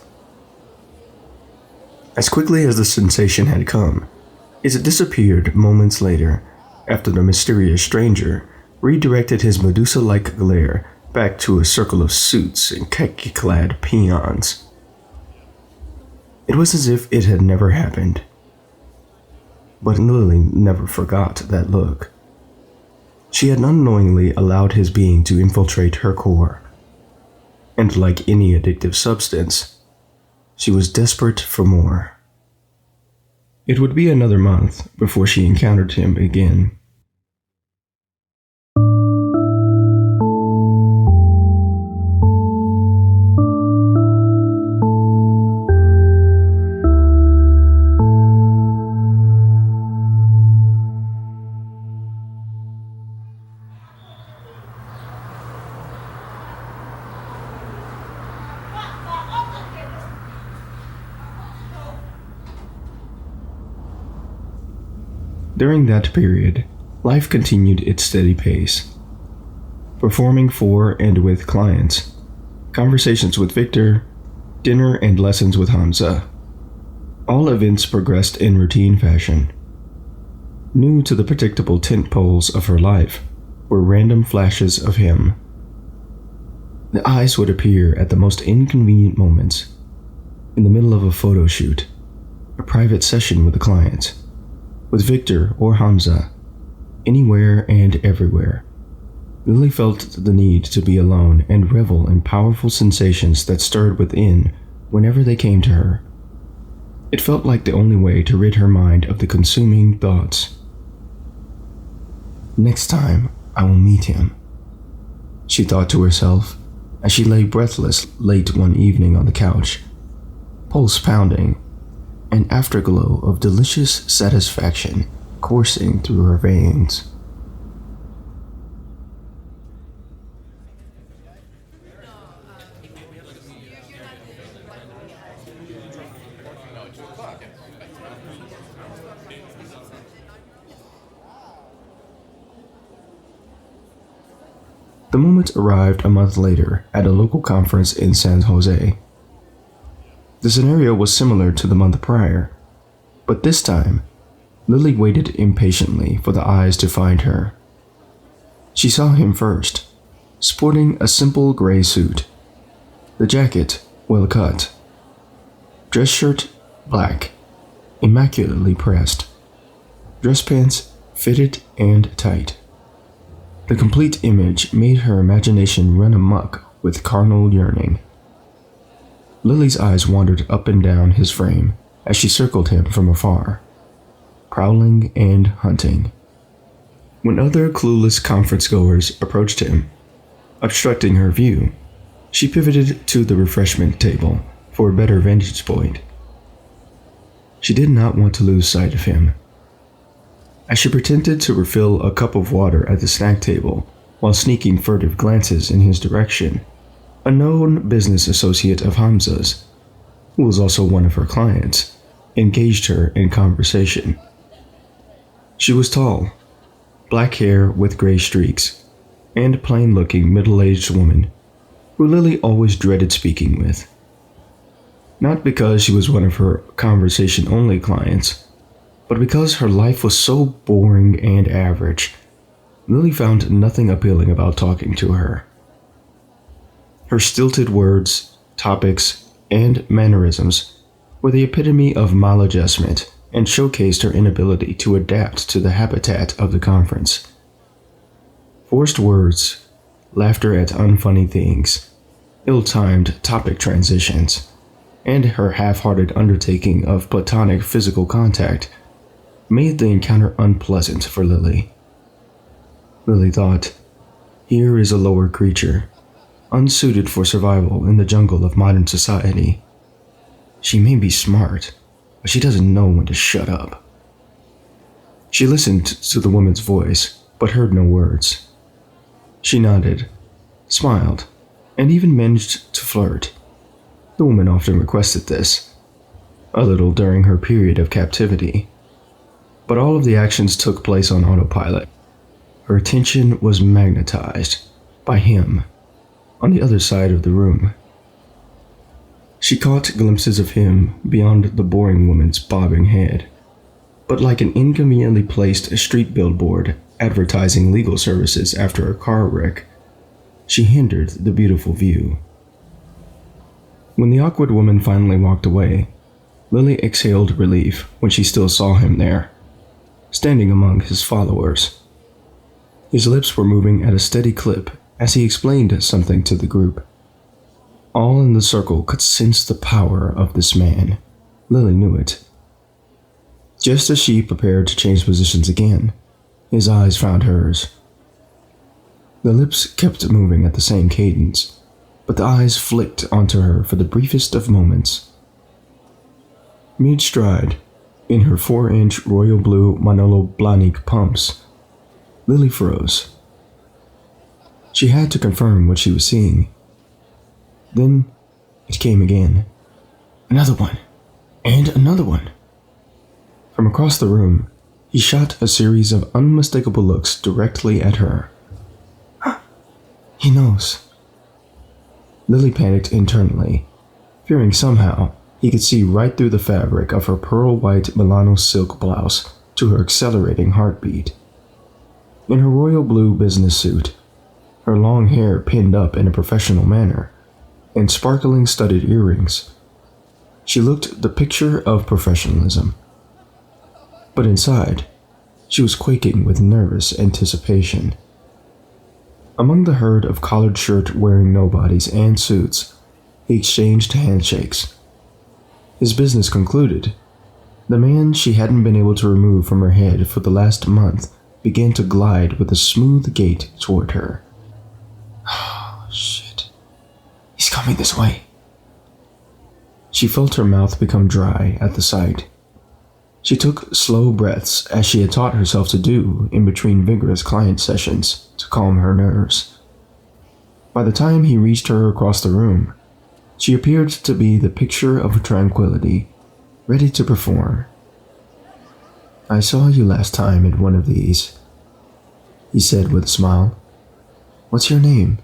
As quickly as the sensation had come, it disappeared moments later, after the mysterious stranger redirected his Medusa-like glare back to a circle of suits and khaki-clad peons. It was as if it had never happened. But Lily never forgot that look. She had unknowingly allowed his being to infiltrate her core. And like any addictive substance, she was desperate for more. It would be another month before she encountered him again. During that period, life continued its steady pace. Performing for and with clients, conversations with Victor, dinner and lessons with Hamza. All events progressed in routine fashion. New to the predictable tent poles of her life were random flashes of him. The eyes would appear at the most inconvenient moments, in the middle of a photo shoot, a private session with a client, with Victor or Hamza, anywhere and everywhere. Lily felt the need to be alone and revel in powerful sensations that stirred within whenever they came to her. It felt like the only way to rid her mind of the consuming thoughts. Next time, I will meet him, she thought to herself as she lay breathless late one evening on the couch, pulse pounding, an afterglow of delicious satisfaction coursing through her veins. The moment arrived a month later at a local conference in San Jose. The scenario was similar to the month prior, but this time, Lily waited impatiently for the eyes to find her. She saw him first, sporting a simple gray suit. The jacket, well cut. Dress shirt, black, immaculately pressed. Dress pants, fitted and tight. The complete image made her imagination run amok with carnal yearning. Lily's eyes wandered up and down his frame as she circled him from afar, prowling and hunting. When other clueless conference-goers approached him, obstructing her view, she pivoted to the refreshment table for a better vantage point. She did not want to lose sight of him. As she pretended to refill a cup of water at the snack table while sneaking furtive glances in his direction, a known business associate of Hamza's, who was also one of her clients, engaged her in conversation. She was tall, black hair with gray streaks, and a plain-looking middle-aged woman who Lily always dreaded speaking with. Not because she was one of her conversation-only clients, but because her life was so boring and average, Lily found nothing appealing about talking to her. Her stilted words, topics, and mannerisms were the epitome of maladjustment and showcased her inability to adapt to the habitat of the conference. Forced words, laughter at unfunny things, ill-timed topic transitions, and her half-hearted undertaking of platonic physical contact made the encounter unpleasant for Lily. Lily thought, here is a lower creature, unsuited for survival in the jungle of modern society. She may be smart, but she doesn't know when to shut up. She listened to the woman's voice, but heard no words. She nodded, smiled, and even managed to flirt. The woman often requested this, a little during her period of captivity. But all of the actions took place on autopilot. Her attention was magnetized by him on the other side of the room. She caught glimpses of him beyond the boring woman's bobbing head, but like an inconveniently placed street billboard advertising legal services after a car wreck, she hindered the beautiful view. When the awkward woman finally walked away, Lily exhaled relief when she still saw him there, standing among his followers. His lips were moving at a steady clip as he explained something to the group. All in the circle could sense the power of this man. Lily knew it. Just as she prepared to change positions again, his eyes found hers. The lips kept moving at the same cadence, but the eyes flicked onto her for the briefest of moments. Mid-stride, in her 4-inch royal blue Manolo Blahnik pumps, Lily froze. She had to confirm what she was seeing. Then it came again. Another one, and another one. From across the room, he shot a series of unmistakable looks directly at her. He knows. Lily panicked internally, fearing somehow he could see right through the fabric of her pearl-white Milano silk blouse to her accelerating heartbeat. In her royal blue business suit, her long hair pinned up in a professional manner, and sparkling studded earrings, she looked the picture of professionalism. But inside, she was quaking with nervous anticipation. Among the herd of collared shirt-wearing nobodies and suits, he exchanged handshakes. His business concluded, the man she hadn't been able to remove from her head for the last month began to glide with a smooth gait toward her. Oh, shit. He's coming this way. She felt her mouth become dry at the sight. She took slow breaths as she had taught herself to do in between vigorous client sessions to calm her nerves. By the time he reached her across the room, she appeared to be the picture of tranquility, ready to perform. I saw you last time in one of these, he said with a smile. What's your name?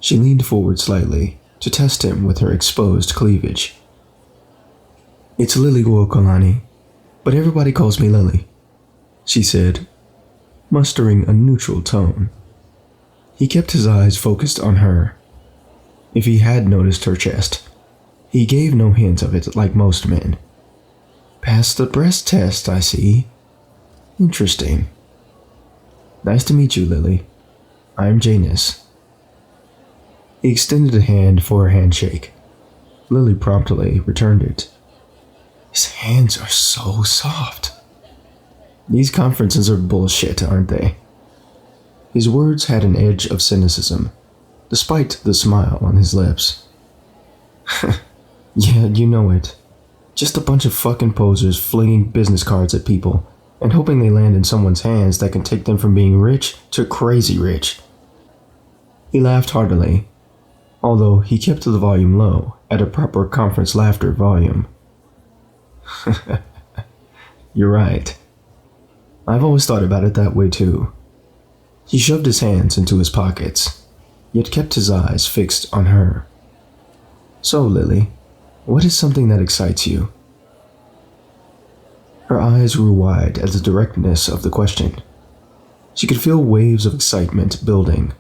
She leaned forward slightly to test him with her exposed cleavage. It's Lili'uokalani, but everybody calls me Lily, she said. mustering a neutral tone. He kept his eyes focused on her. If he had noticed her chest, he gave no hint of it like most men. Passed the breast test, I see. Interesting. Nice to meet you, Lily. I'm Janus. He extended a hand for a handshake. Lily promptly returned it. His hands are so soft. These conferences are bullshit, aren't they? His words had an edge of cynicism, despite the smile on his lips. Yeah, you know it. Just a bunch of fucking posers flinging business cards at people and hoping they land in someone's hands that can take them from being rich to crazy rich. He laughed heartily, although he kept the volume low at a proper conference laughter volume. You're right. I've always thought about it that way too. He shoved his hands into his pockets, yet kept his eyes fixed on her. So, Lily, what is something that excites you? Her eyes grew wide at the directness of the question. She could feel waves of excitement building,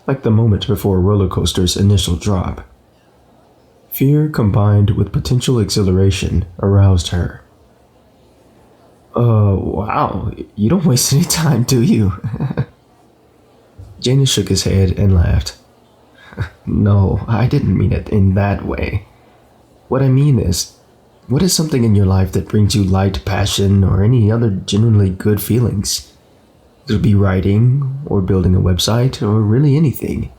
like the moment before a roller coaster's initial drop. Fear combined with potential exhilaration aroused her. Wow, you don't waste any time, do you? Janus shook his head and laughed. No, I didn't mean it in that way. What I mean is, what is something in your life that brings you light passion or any other genuinely good feelings? It could be writing, or building a website, or really anything.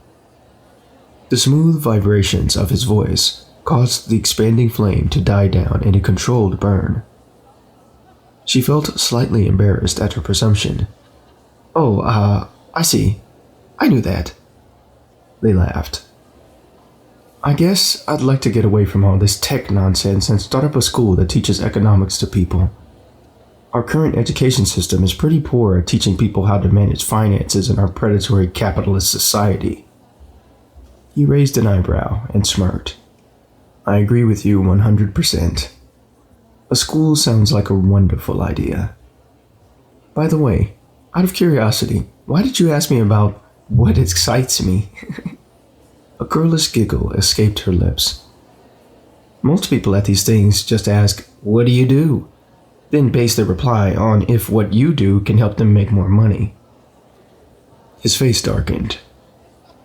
The smooth vibrations of his voice caused the expanding flame to die down in a controlled burn. She felt slightly embarrassed at her presumption. Oh, I see. I knew that. They laughed. I guess I'd like to get away from all this tech nonsense and start up a school that teaches economics to people. Our current education system is pretty poor at teaching people how to manage finances in our predatory capitalist society. He raised an eyebrow and smirked. I agree with you 100%. A school sounds like a wonderful idea. By the way, out of curiosity, why did you ask me about what excites me? A girlish giggle escaped her lips. Most people at these things just ask, what do you do? Then base their reply on if what you do can help them make more money. His face darkened.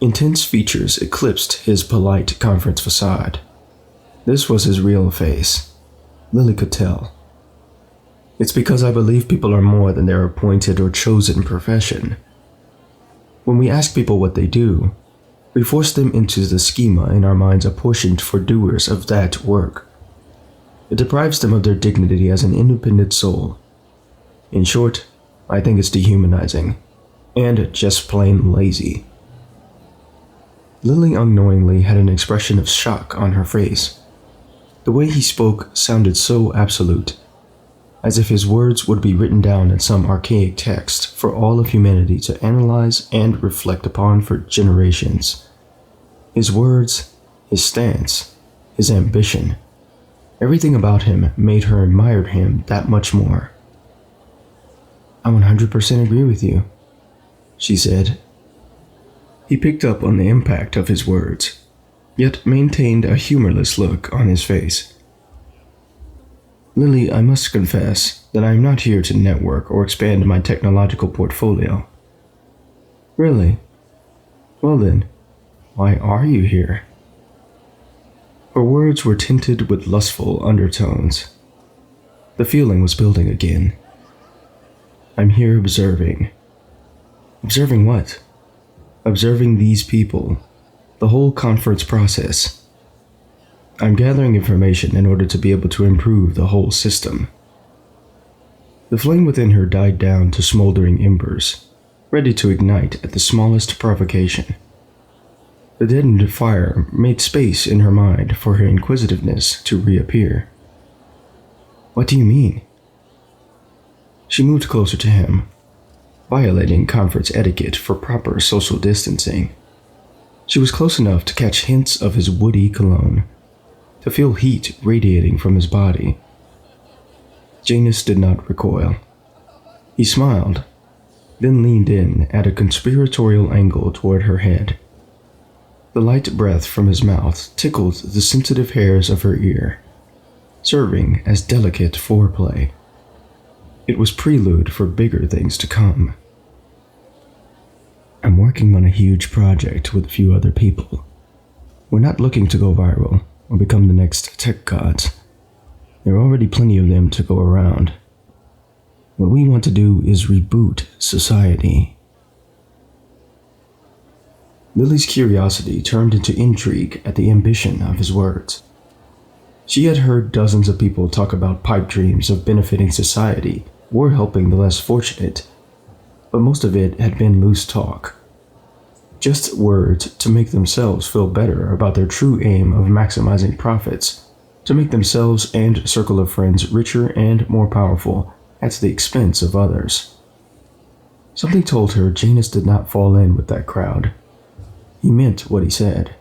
Intense features eclipsed his polite conference facade. This was his real face. Lily could tell. It's because I believe people are more than their appointed or chosen profession. When we ask people what they do, we force them into the schema in our minds apportioned for doers of that work. It deprives them of their dignity as an independent soul. In short, I think it's dehumanizing, and just plain lazy. Lily unknowingly had an expression of shock on her face. The way he spoke sounded so absolute, as if his words would be written down in some archaic text for all of humanity to analyze and reflect upon for generations. His words, his stance, his ambition, everything about him made her admire him that much more. I 100% agree with you, she said. He picked up on the impact of his words, yet maintained a humorless look on his face. Lily, I must confess that I am not here to network or expand my technological portfolio. Really? Well then, why are you here? Her words were tinted with lustful undertones. The feeling was building again. I'm here observing. Observing what? Observing these people, the whole conference process. I'm gathering information in order to be able to improve the whole system. The flame within her died down to smoldering embers, ready to ignite at the smallest provocation. The deadened fire made space in her mind for her inquisitiveness to reappear. What do you mean? She moved closer to him, violating conference etiquette for proper social distancing. She was close enough to catch hints of his woody cologne, to feel heat radiating from his body. Janus did not recoil. He smiled, then leaned in at a conspiratorial angle toward her head. The light breath from his mouth tickled the sensitive hairs of her ear, serving as delicate foreplay. It was prelude for bigger things to come. I'm working on a huge project with a few other people. We're not looking to go viral or become the next tech gods. There are already plenty of them to go around. What we want to do is reboot society. Lily's curiosity turned into intrigue at the ambition of his words. She had heard dozens of people talk about pipe dreams of benefiting society or helping the less fortunate, but most of it had been loose talk. Just words to make themselves feel better about their true aim of maximizing profits, to make themselves and circle of friends richer and more powerful at the expense of others. Something told her Janus did not fall in with that crowd. He meant what he said.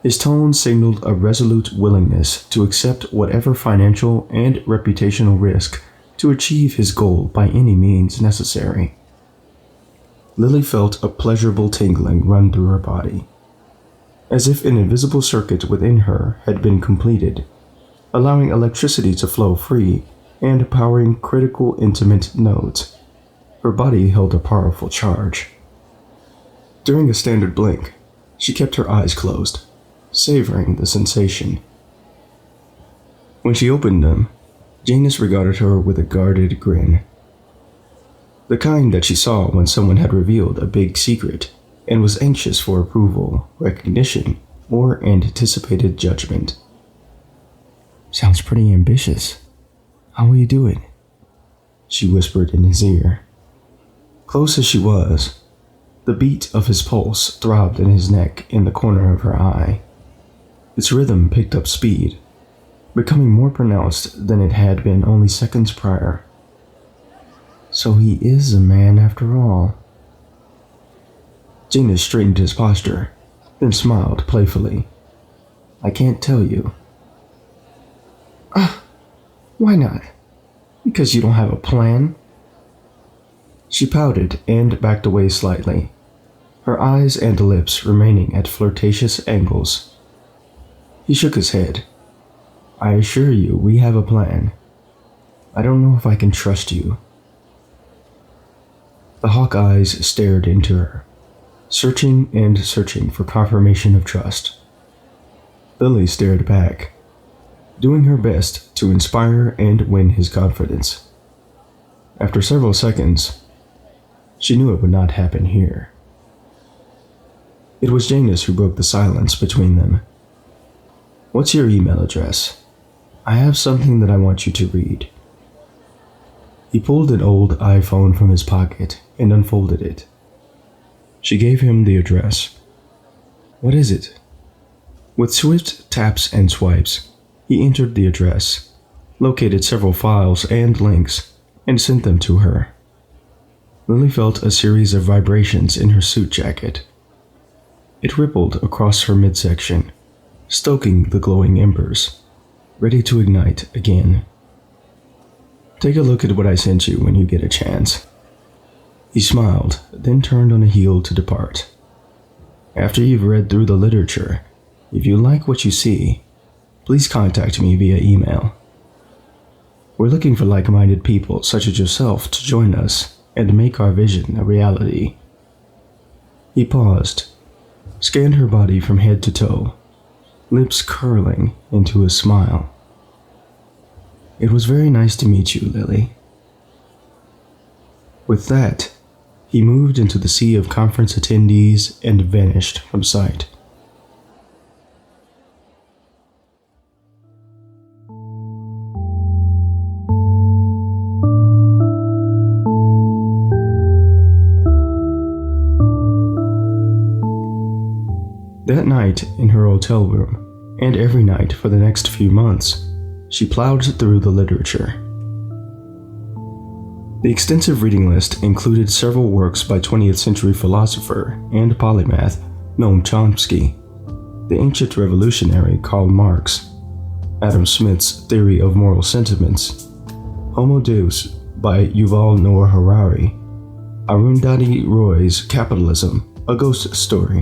His tone signaled a resolute willingness to accept whatever financial and reputational risk to achieve his goal by any means necessary. Lily felt a pleasurable tingling run through her body, as if an invisible circuit within her had been completed, allowing electricity to flow free and powering critical intimate nodes. Her body held a powerful charge. During a standard blink, she kept her eyes closed, savoring the sensation. When she opened them, Janus regarded her with a guarded grin. The kind that she saw when someone had revealed a big secret and was anxious for approval, recognition, or anticipated judgment. Sounds pretty ambitious. How will you do it? She whispered in his ear. Close as she was, the beat of his pulse throbbed in his neck in the corner of her eye. Its rhythm picked up speed, becoming more pronounced than it had been only seconds prior. So he is a man after all. Janus straightened his posture, then smiled playfully. I can't tell you. Why not? Because you don't have a plan? She pouted and backed away slightly, her eyes and lips remaining at flirtatious angles. He shook his head. I assure you, we have a plan. I don't know if I can trust you. The hawk eyes stared into her, searching and searching for confirmation of trust. Lily stared back, doing her best to inspire and win his confidence. After several seconds, she knew it would not happen here. It was Janus who broke the silence between them. What's your email address? I have something that I want you to read. He pulled an old iPhone from his pocket and unfolded it. She gave him the address. What is it? With swift taps and swipes, he entered the address, located several files and links, and sent them to her. Lily felt a series of vibrations in her suit jacket. It rippled across her midsection, stoking the glowing embers, ready to ignite again. Take a look at what I sent you when you get a chance. He smiled, then turned on a heel to depart. After you've read through the literature, if you like what you see, please contact me via email. We're looking for like-minded people such as yourself to join us and make our vision a reality. He paused, scanned her body from head to toe, lips curling into a smile. It was very nice to meet you, Lily. With that, he moved into the sea of conference attendees and vanished from sight. That night in her hotel room, and every night for the next few months, she plowed through the literature. The extensive reading list included several works by 20th century philosopher and polymath Noam Chomsky, the ancient revolutionary Karl Marx, Adam Smith's Theory of Moral Sentiments, Homo Deus by Yuval Noah Harari, Arundhati Roy's Capitalism, A Ghost Story,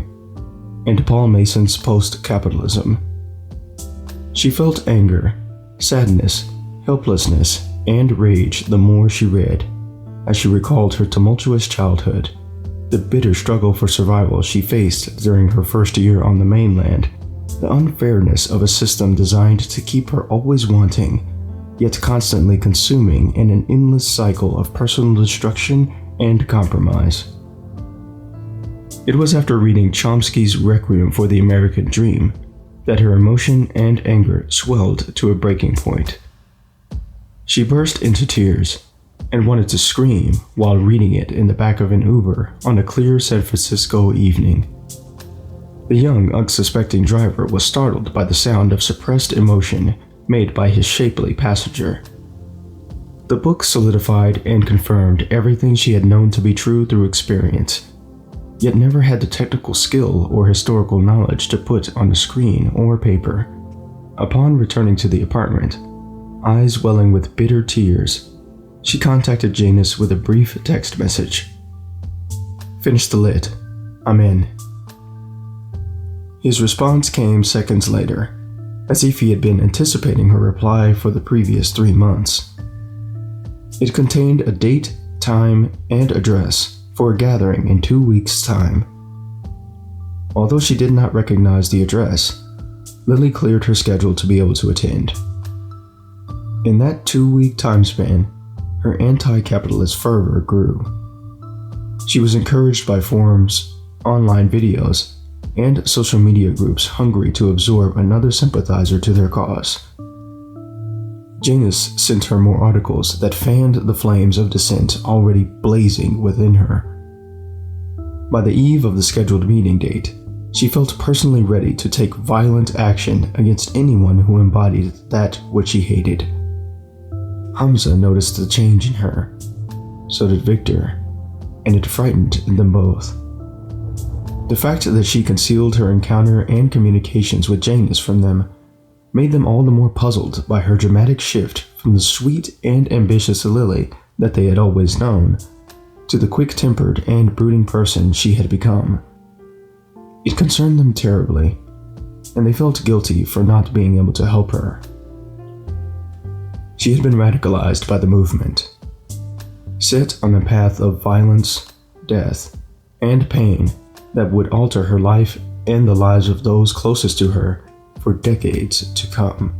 and Paul Mason's Post-Capitalism. She felt anger, sadness, helplessness, and rage the more she read, as she recalled her tumultuous childhood, the bitter struggle for survival she faced during her first year on the mainland, the unfairness of a system designed to keep her always wanting, yet constantly consuming in an endless cycle of personal destruction and compromise. It was after reading Chomsky's Requiem for the American Dream that her emotion and anger swelled to a breaking point. She burst into tears and wanted to scream while reading it in the back of an Uber on a clear San Francisco evening. The young, unsuspecting driver was startled by the sound of suppressed emotion made by his shapely passenger. The book solidified and confirmed everything she had known to be true through experience, yet never had the technical skill or historical knowledge to put on the screen or paper. Upon returning to the apartment, eyes welling with bitter tears, she contacted Janus with a brief text message. "Finish the lit. I'm in." His response came seconds later, as if he had been anticipating her reply for the previous 3 months. It contained a date, time, and address for a gathering in 2 weeks' time. Although she did not recognize the address, Lily cleared her schedule to be able to attend. In that 2-week time span, her anti-capitalist fervor grew. She was encouraged by forums, online videos, and social media groups hungry to absorb another sympathizer to their cause. Janus sent her more articles that fanned the flames of dissent already blazing within her. By the eve of the scheduled meeting date, she felt personally ready to take violent action against anyone who embodied that which she hated. Hamza noticed the change in her. So did Victor, and it frightened them both. The fact that she concealed her encounter and communications with Janus from them made them all the more puzzled by her dramatic shift from the sweet and ambitious Lily that they had always known to the quick-tempered and brooding person she had become. It concerned them terribly, and they felt guilty for not being able to help her. She had been radicalized by the movement, set on a path of violence, death, and pain that would alter her life and the lives of those closest to her for decades to come.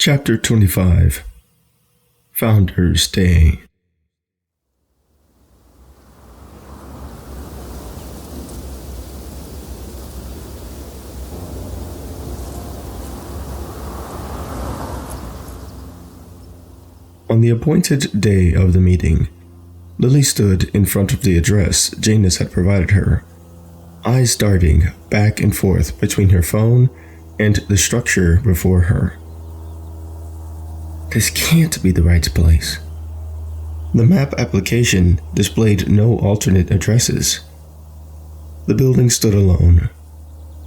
Chapter 25, Founders Day. On the appointed day of the meeting, Lily stood in front of the address Janus had provided her, eyes darting back and forth between her phone and the structure before her. This can't be the right place. The map application displayed no alternate addresses. The building stood alone,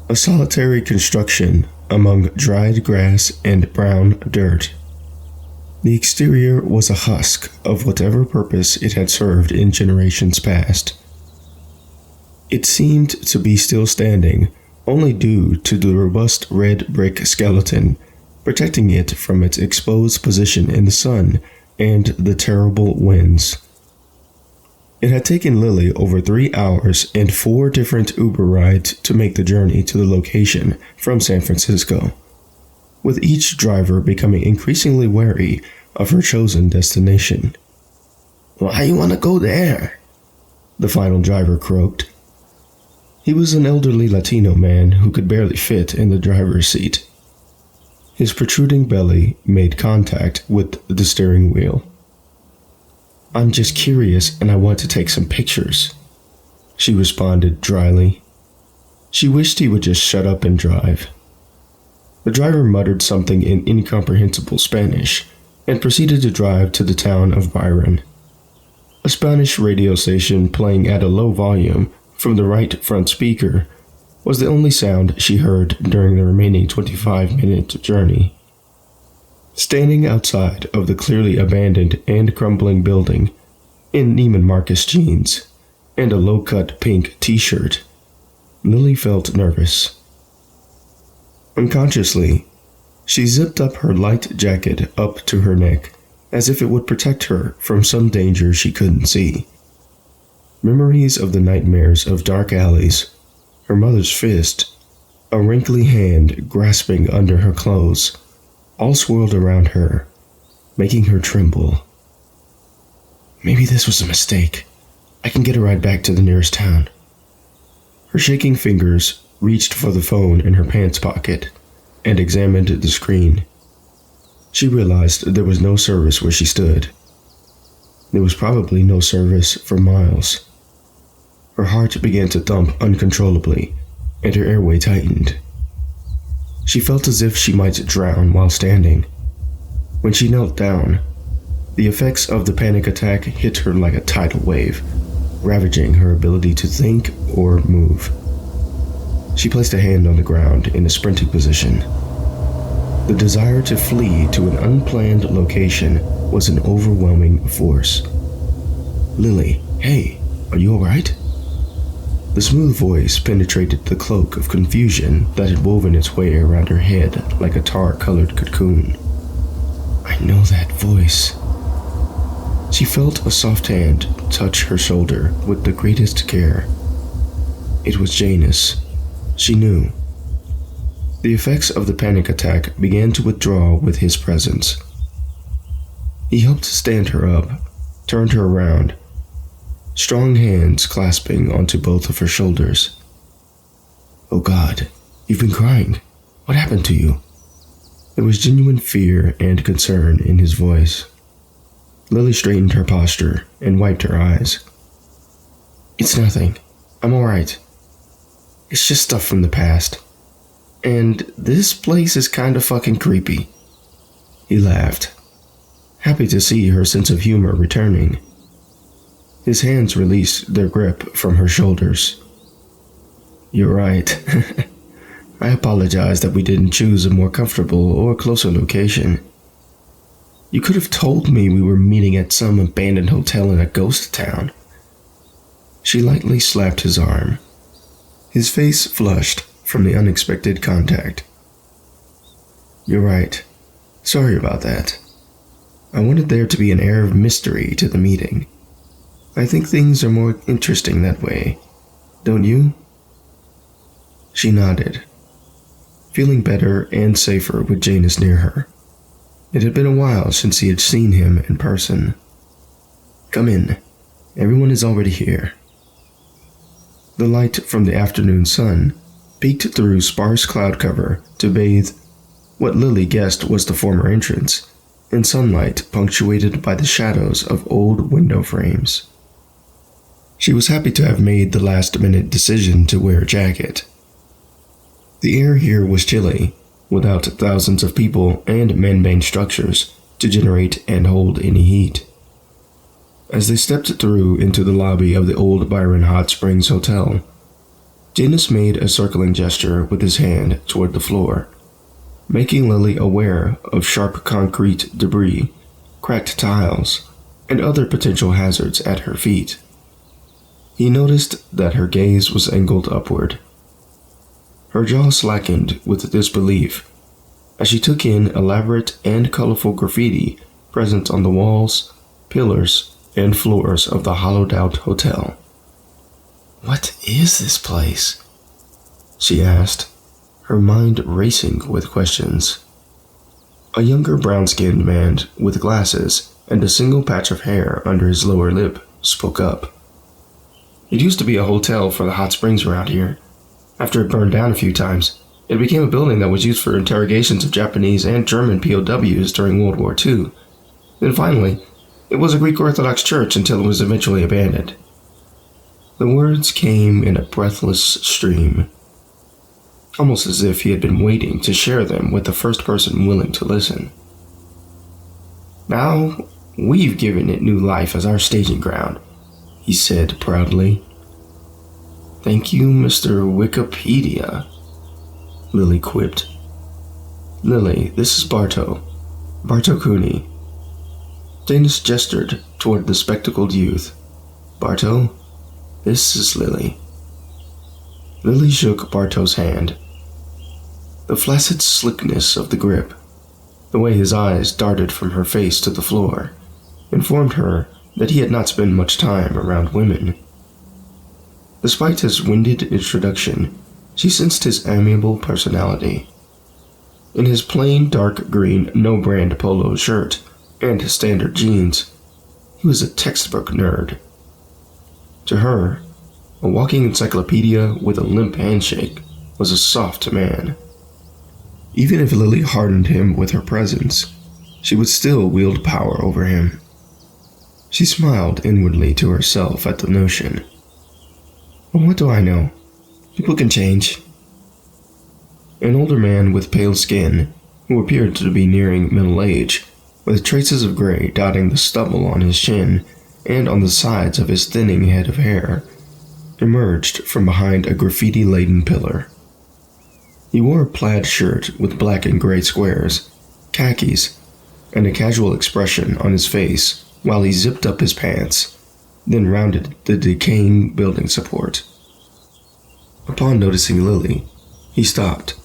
a solitary construction among dried grass and brown dirt. The exterior was a husk of whatever purpose it had served in generations past. It seemed to be still standing only due to the robust red brick skeleton protecting it from its exposed position in the sun and the terrible winds. It had taken Lily over 3 hours and 4 different Uber rides to make the journey to the location from San Francisco, with each driver becoming increasingly wary of her chosen destination. "Why you want to go there?" the final driver croaked. He was an elderly Latino man who could barely fit in the driver's seat. His protruding belly made contact with the steering wheel. "I'm just curious and I want to take some pictures," she responded dryly. She wished he would just shut up and drive. The driver muttered something in incomprehensible Spanish and proceeded to drive to the town of Byron. A Spanish radio station playing at a low volume from the right front speaker was the only sound she heard during the remaining 25-minute journey. Standing outside of the clearly abandoned and crumbling building, in Neiman Marcus jeans and a low-cut pink t-shirt, Lily felt nervous. Unconsciously, she zipped up her light jacket up to her neck as if it would protect her from some danger she couldn't see. Memories of the nightmares of dark alleys, her mother's fist, a wrinkly hand grasping under her clothes, all swirled around her, making her tremble. Maybe this was a mistake. I can get a ride back to the nearest town. Her shaking fingers reached for the phone in her pants pocket and examined the screen. She realized there was no service where she stood. There was probably no service for miles. Her heart began to thump uncontrollably, and her airway tightened. She felt as if she might drown while standing. When she knelt down, the effects of the panic attack hit her like a tidal wave, ravaging her ability to think or move. She placed a hand on the ground in a sprinting position. The desire to flee to an unplanned location was an overwhelming force. Lily, hey, are you alright? The smooth voice penetrated the cloak of confusion that had woven its way around her head like a tar-colored cocoon. I know that voice. She felt a soft hand touch her shoulder with the greatest care. It was Janus. She knew. The effects of the panic attack began to withdraw with his presence. He helped stand her up, turned her around, strong hands clasping onto both of her shoulders. Oh God, you've been crying. What happened to you? There was genuine fear and concern in his voice. Lily straightened her posture and wiped her eyes. It's nothing. I'm alright. It's just stuff from the past. And this place is kinda fucking creepy. He laughed, happy to see her sense of humor returning. His hands released their grip from her shoulders. You're right. I apologize that we didn't choose a more comfortable or closer location. You could have told me we were meeting at some abandoned hotel in a ghost town. She lightly slapped his arm. His face flushed from the unexpected contact. You're right. Sorry about that. I wanted there to be an air of mystery to the meeting. I think things are more interesting that way, don't you? She nodded, feeling better and safer with Janus near her. It had been a while since he had seen him in person. Come in. Everyone is already here. The light from the afternoon sun peeked through sparse cloud cover to bathe what Lily guessed was the former entrance, in sunlight punctuated by the shadows of old window frames. She was happy to have made the last-minute decision to wear a jacket. The air here was chilly, without thousands of people and man-made structures to generate and hold any heat. As they stepped through into the lobby of the old Byron Hot Springs Hotel, Janus made a circling gesture with his hand toward the floor, making Lily aware of sharp concrete debris, cracked tiles, and other potential hazards at her feet. He noticed that her gaze was angled upward. Her jaw slackened with disbelief as she took in elaborate and colorful graffiti present on the walls, pillars, and floors of the hollowed-out hotel. What is this place? She asked, her mind racing with questions. A younger brown-skinned man with glasses and a single patch of hair under his lower lip spoke up. It used to be a hotel for the hot springs around here. After it burned down a few times, it became a building that was used for interrogations of Japanese and German POWs during World War II. Then finally, it was a Greek Orthodox church until it was eventually abandoned. The words came in a breathless stream. almost as if he had been waiting to share them with the first person willing to listen. "Now, we've given it new life as our staging ground," he said proudly. "Thank you, Mr. Wikipedia," Lily quipped. "Lily, this is Barto Cooney." Janus gestured toward the spectacled youth. "Barto, this is Lily." Lily shook Barto's hand. The flaccid slickness of the grip, the way his eyes darted from her face to the floor, informed her that he had not spent much time around women. Despite his winded introduction, she sensed his amiable personality. In his plain dark green no-brand polo shirt and standard jeans, he was a textbook nerd. To her, a walking encyclopedia with a limp handshake was a soft man. Even if Lily hardened him with her presence, she would still wield power over him. She smiled inwardly to herself at the notion. Well, what do I know? People can change. An older man with pale skin, who appeared to be nearing middle age, with traces of gray dotting the stubble on his chin and on the sides of his thinning head of hair, emerged from behind a graffiti-laden pillar. He wore a plaid shirt with black and gray squares, khakis, and a casual expression on his face while he zipped up his pants, then rounded the decaying building support. Upon noticing Lily, he stopped,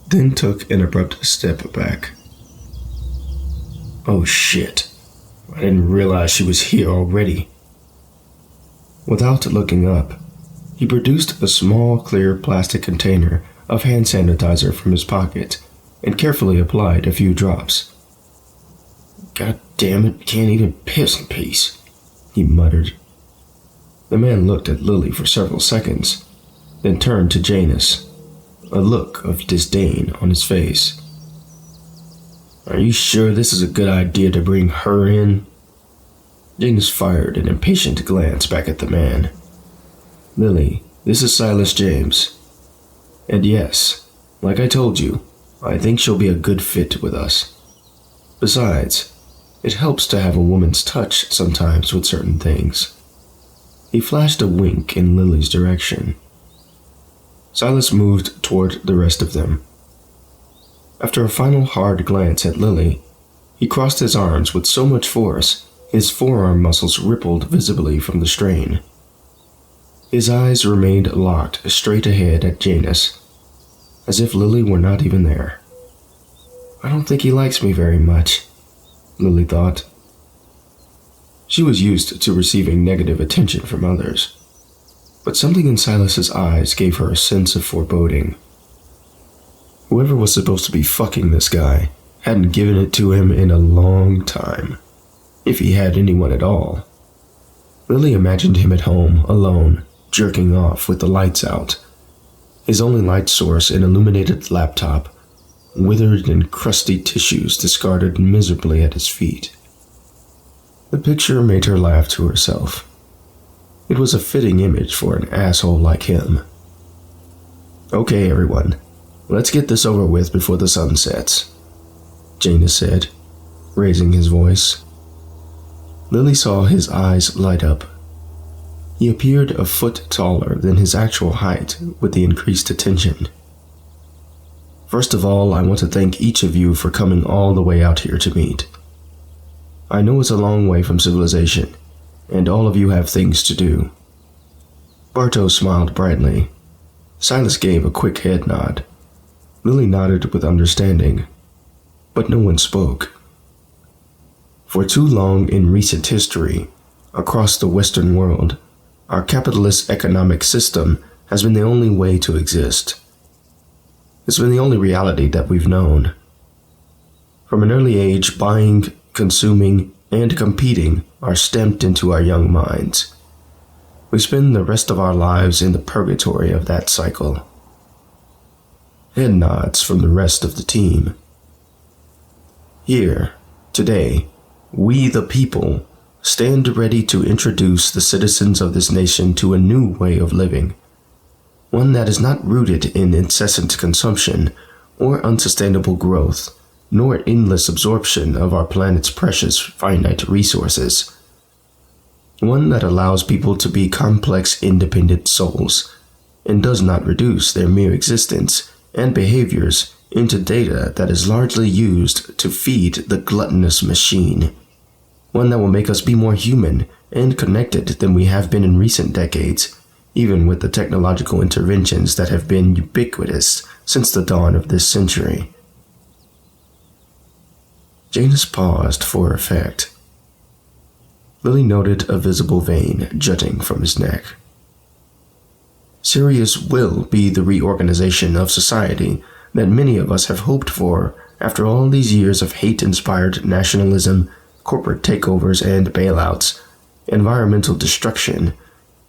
then took an abrupt step back. "Oh shit, I didn't realize she was here already." Without looking up, he produced a small clear plastic container of hand sanitizer from his pocket and carefully applied a few drops. "God damn it, can't even piss in peace," he muttered. The man looked at Lily for several seconds, then turned to Janus, a look of disdain on his face. "Are you sure this is a good idea to bring her in?" Janus fired an impatient glance back at the man. "Lily, this is Silas James. And yes, like I told you, I think she'll be a good fit with us. Besides, it helps to have a woman's touch sometimes with certain things." He flashed a wink in Lily's direction. Silas moved toward the rest of them. After a final hard glance at Lily, he crossed his arms with so much force his forearm muscles rippled visibly from the strain. His eyes remained locked straight ahead at Janus, as if Lily were not even there. "I don't think he likes me very much," Lily thought. She was used to receiving negative attention from others, but something in Silas's eyes gave her a sense of foreboding. Whoever was supposed to be fucking this guy hadn't given it to him in a long time, if he had anyone at all. Lily imagined him at home, alone, jerking off with the lights out, his only light source an illuminated laptop, withered and crusty tissues discarded miserably at his feet. The picture made her laugh to herself. It was a fitting image for an asshole like him. "Okay, everyone, let's get this over with before the sun sets," Janus said, raising his voice. Lily saw his eyes light up. He appeared a foot taller than his actual height with the increased attention. "First of all, I want to thank each of you for coming all the way out here to meet. I know it's a long way from civilization, and all of you have things to do." Barto smiled brightly. Silas gave a quick head nod. Lily nodded with understanding, but no one spoke. For too long in recent history, across the Western world, our capitalist economic system has been the only way to exist. It's been the only reality that we've known. From an early age, buying, consuming, and competing are stamped into our young minds. We spend the rest of our lives in the purgatory of that cycle. Head nods from the rest of the team. Here, today, we the people stand ready to introduce the citizens of this nation to a new way of living. one that is not rooted in incessant consumption or unsustainable growth, nor endless absorption of our planet's precious finite resources. One that allows people to be complex, independent souls, and does not reduce their mere existence and behaviors into data that is largely used to feed the gluttonous machine. One that will make us be more human and connected than we have been in recent decades, even with the technological interventions that have been ubiquitous since the dawn of this century. Janus paused for effect. Lily noted a visible vein jutting from his neck. Cereus will be the reorganization of society that many of us have hoped for after all these years of hate-inspired nationalism, corporate takeovers and bailouts, environmental destruction,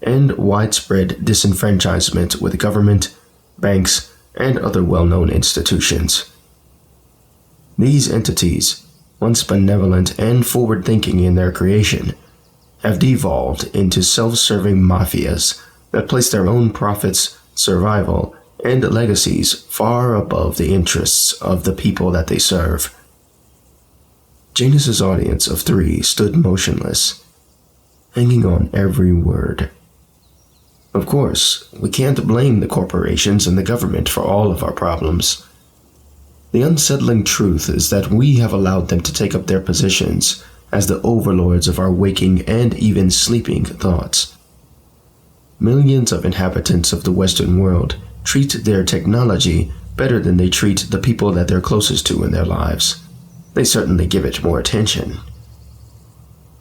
and widespread disenfranchisement with government, banks, and other well-known institutions. These entities, once benevolent and forward-thinking in their creation, have devolved into self-serving mafias that place their own profits, survival, and legacies far above the interests of the people that they serve. Janus's audience of 3 stood motionless, hanging on every word. Of course, we can't blame the corporations and the government for all of our problems. The unsettling truth is that we have allowed them to take up their positions as the overlords of our waking and even sleeping thoughts. Millions of inhabitants of the Western world treat their technology better than they treat the people that they're closest to in their lives. They certainly give it more attention.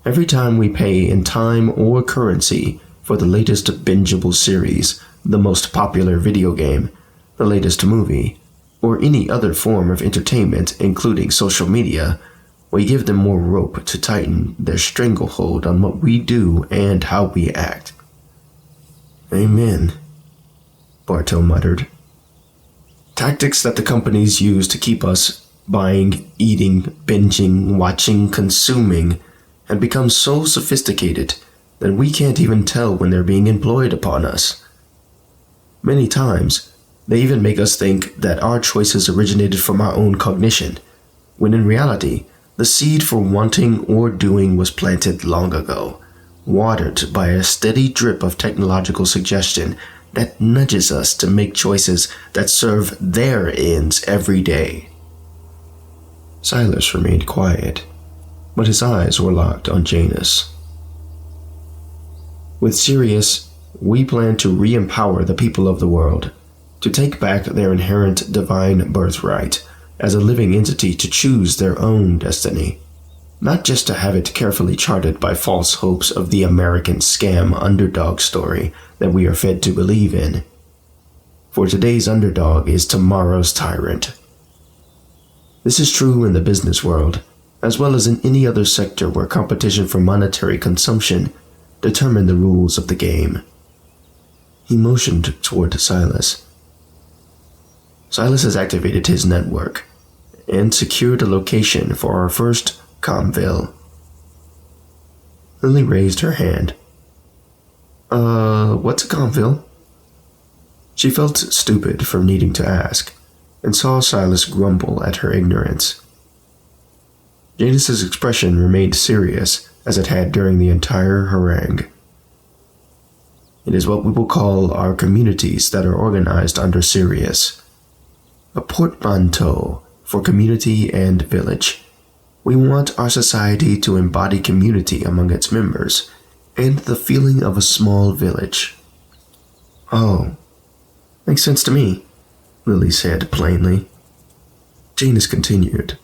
Every time we pay in time or currency for the latest bingeable series, the most popular video game, the latest movie, or any other form of entertainment, including social media, we give them more rope to tighten their stranglehold on what we do and how we act. Amen, Bartow muttered. Tactics that the companies use to keep us buying, eating, binging, watching, consuming, have become so sophisticated that we can't even tell when they're being employed upon us. Many times, they even make us think that our choices originated from our own cognition, when in reality, the seed for wanting or doing was planted long ago, watered by a steady drip of technological suggestion that nudges us to make choices that serve their ends every day. Silas remained quiet, but his eyes were locked on Janus. With Cereus, we plan to re-empower the people of the world, to take back their inherent divine birthright as a living entity to choose their own destiny, not just to have it carefully charted by false hopes of the American scam underdog story that we are fed to believe in. For today's underdog is tomorrow's tyrant. This is true in the business world, as well as in any other sector where competition for monetary consumption determine the rules of the game. He motioned toward Silas. Silas has activated his network and secured a location for our first Comville. Lily raised her hand. What's a Comville? She felt stupid for needing to ask, and saw Silas grumble at her ignorance. Janus's expression remained serious as it had during the entire harangue. It is what we will call our communities that are organized under Cereus. A portmanteau for community and village. We want our society to embody community among its members, and the feeling of a small village. Oh, makes sense to me, Lily said plainly. Janus continued.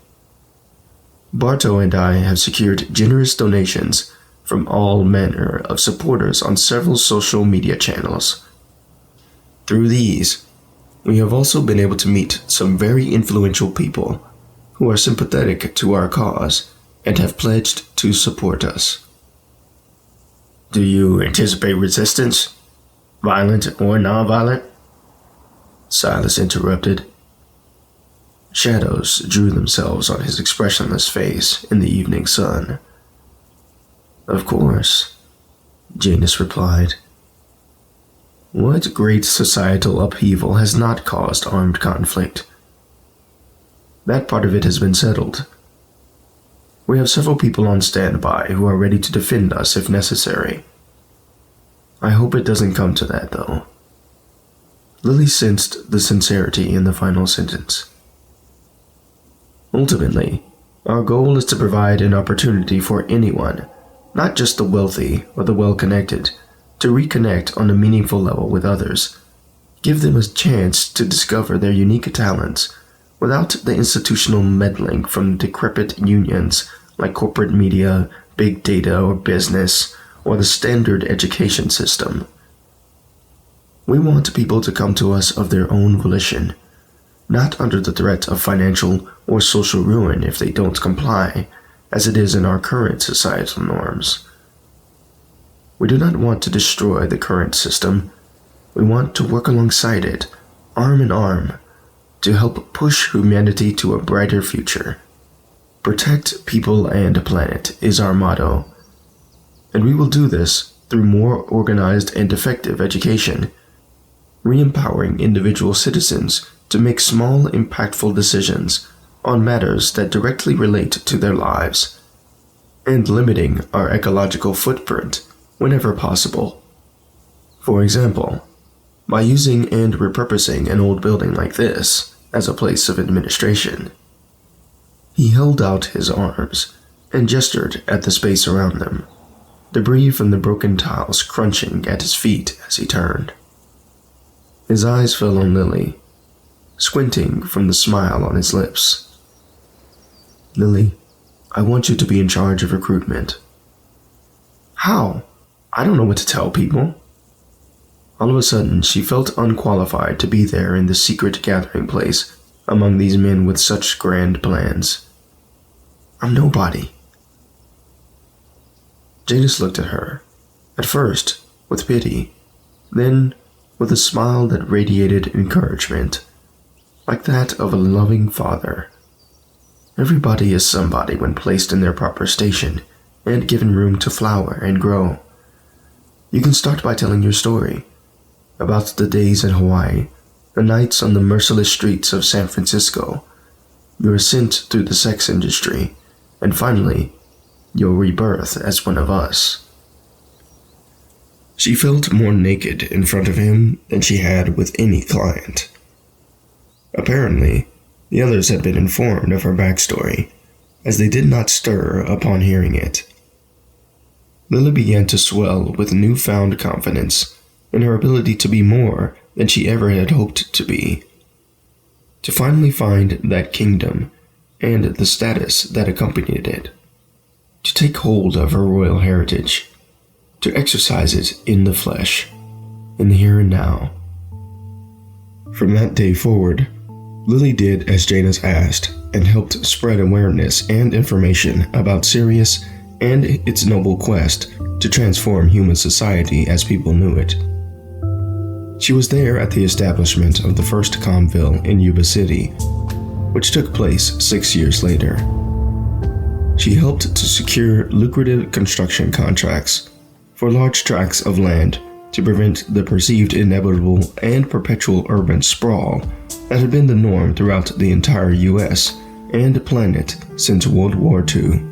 Bartow and I have secured generous donations from all manner of supporters on several social media channels. Through these, we have also been able to meet some very influential people who are sympathetic to our cause and have pledged to support us. Do you anticipate resistance, violent or non-violent? Silas interrupted. Shadows drew themselves on his expressionless face in the evening sun. Of course, Janus replied. What great societal upheaval has not caused armed conflict? That part of it has been settled. We have several people on standby who are ready to defend us if necessary. I hope it doesn't come to that, though. Lily sensed the sincerity in the final sentence. Ultimately, our goal is to provide an opportunity for anyone, not just the wealthy or the well-connected, to reconnect on a meaningful level with others. Give them a chance to discover their unique talents without the institutional meddling from decrepit unions like corporate media, big data or business, or the standard education system. We want people to come to us of their own volition, not under the threat of financial or social ruin if they don't comply, as it is in our current societal norms. We do not want to destroy the current system. We want to work alongside it, arm in arm, to help push humanity to a brighter future. Protect people and planet is our motto, and we will do this through more organized and effective education, re-empowering individual citizens to make small, impactful decisions on matters that directly relate to their lives, and limiting our ecological footprint whenever possible. For example, by using and repurposing an old building like this as a place of administration. He held out his arms and gestured at the space around them, debris from the broken tiles crunching at his feet as he turned. His eyes fell on Lily, squinting from the smile on his lips. Lily, I want you to be in charge of recruitment. How? I don't know what to tell people. All of a sudden, she felt unqualified to be there in the secret gathering place among these men with such grand plans. I'm nobody. Janus looked at her, at first with pity, then with a smile that radiated encouragement, like that of a loving father. Everybody is somebody when placed in their proper station and given room to flower and grow. You can start by telling your story about the days in Hawaii, the nights on the merciless streets of San Francisco, your ascent through the sex industry, and finally, your rebirth as one of us. She felt more naked in front of him than she had with any client. Apparently, the others had been informed of her backstory, as they did not stir upon hearing it. Lily began to swell with newfound confidence in her ability to be more than she ever had hoped to be. To finally find that kingdom and the status that accompanied it. To take hold of her royal heritage. To exercise it in the flesh, in the here and now. From that day forward, Lily did as Janus asked and helped spread awareness and information about Cereus and its noble quest to transform human society as people knew it. She was there at the establishment of the first Comville in Yuba City, which took place 6 years later. She helped to secure lucrative construction contracts for large tracts of land to prevent the perceived inevitable and perpetual urban sprawl that had been the norm throughout the entire US and planet since World War II.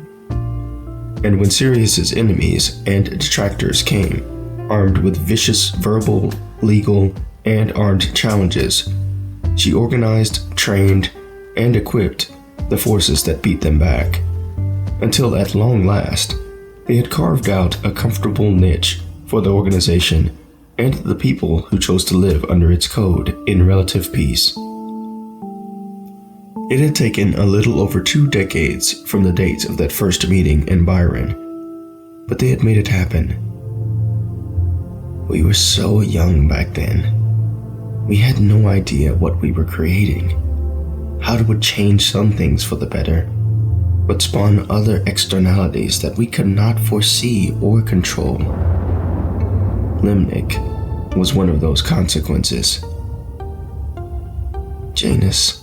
And when Cereus's enemies and detractors came, armed with vicious verbal, legal, and armed challenges, she organized, trained, and equipped the forces that beat them back, until at long last, they had carved out a comfortable niche for the organization and the people who chose to live under its code in relative peace. It had taken a little over 2 decades from the date of that first meeting in Byron, but they had made it happen. We were so young back then. We had no idea what we were creating, how it would change some things for the better, but spawn other externalities that we could not foresee or control. Limnic was one of those consequences. Janus,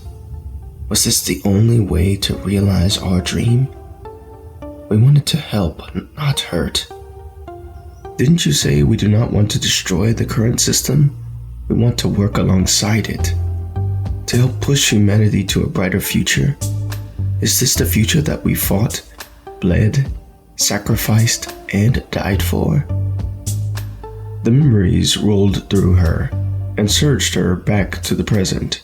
was this the only way to realize our dream? We wanted to help, not hurt. Didn't you say we do not want to destroy the current system? We want to work alongside it, to help push humanity to a brighter future. Is this the future that we fought, bled, sacrificed, and died for? The memories rolled through her and surged her back to the present.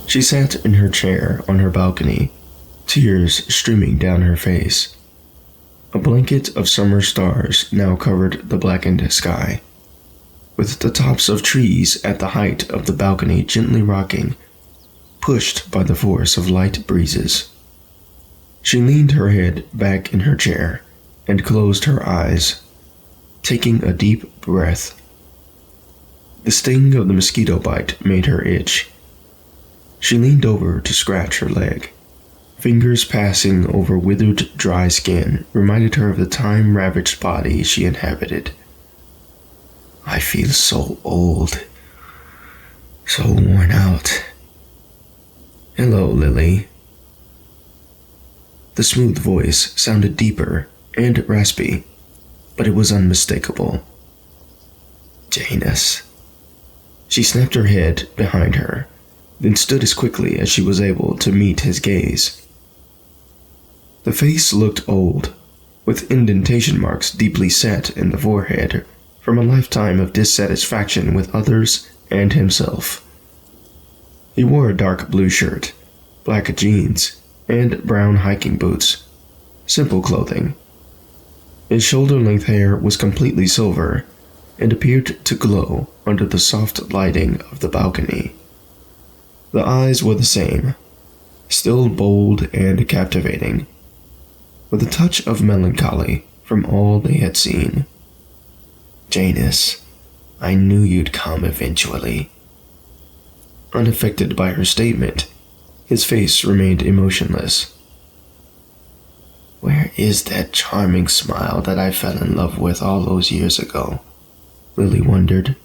She sat in her chair on her balcony, tears streaming down her face. A blanket of summer stars now covered the blackened sky, with the tops of trees at the height of the balcony gently rocking, pushed by the force of light breezes. She leaned her head back in her chair and closed her eyes, taking a deep breath. The sting of the mosquito bite made her itch. She leaned over to scratch her leg. Fingers passing over withered, dry skin reminded her of the time-ravaged body she inhabited. I feel so old, so worn out. Hello, Lily. The smooth voice sounded deeper and raspy, but it was unmistakable. Janus. She snapped her head behind her, then stood as quickly as she was able to meet his gaze. The face looked old, with indentation marks deeply set in the forehead from a lifetime of dissatisfaction with others and himself. He wore a dark blue shirt, black jeans, and brown hiking boots. Simple clothing. His shoulder-length hair was completely silver and appeared to glow under the soft lighting of the balcony. The eyes were the same, still bold and captivating, with a touch of melancholy from all they had seen. Janus, I knew you'd come eventually. Unaffected by her statement, his face remained emotionless. Where is that charming smile that I fell in love with all those years ago? Lily wondered.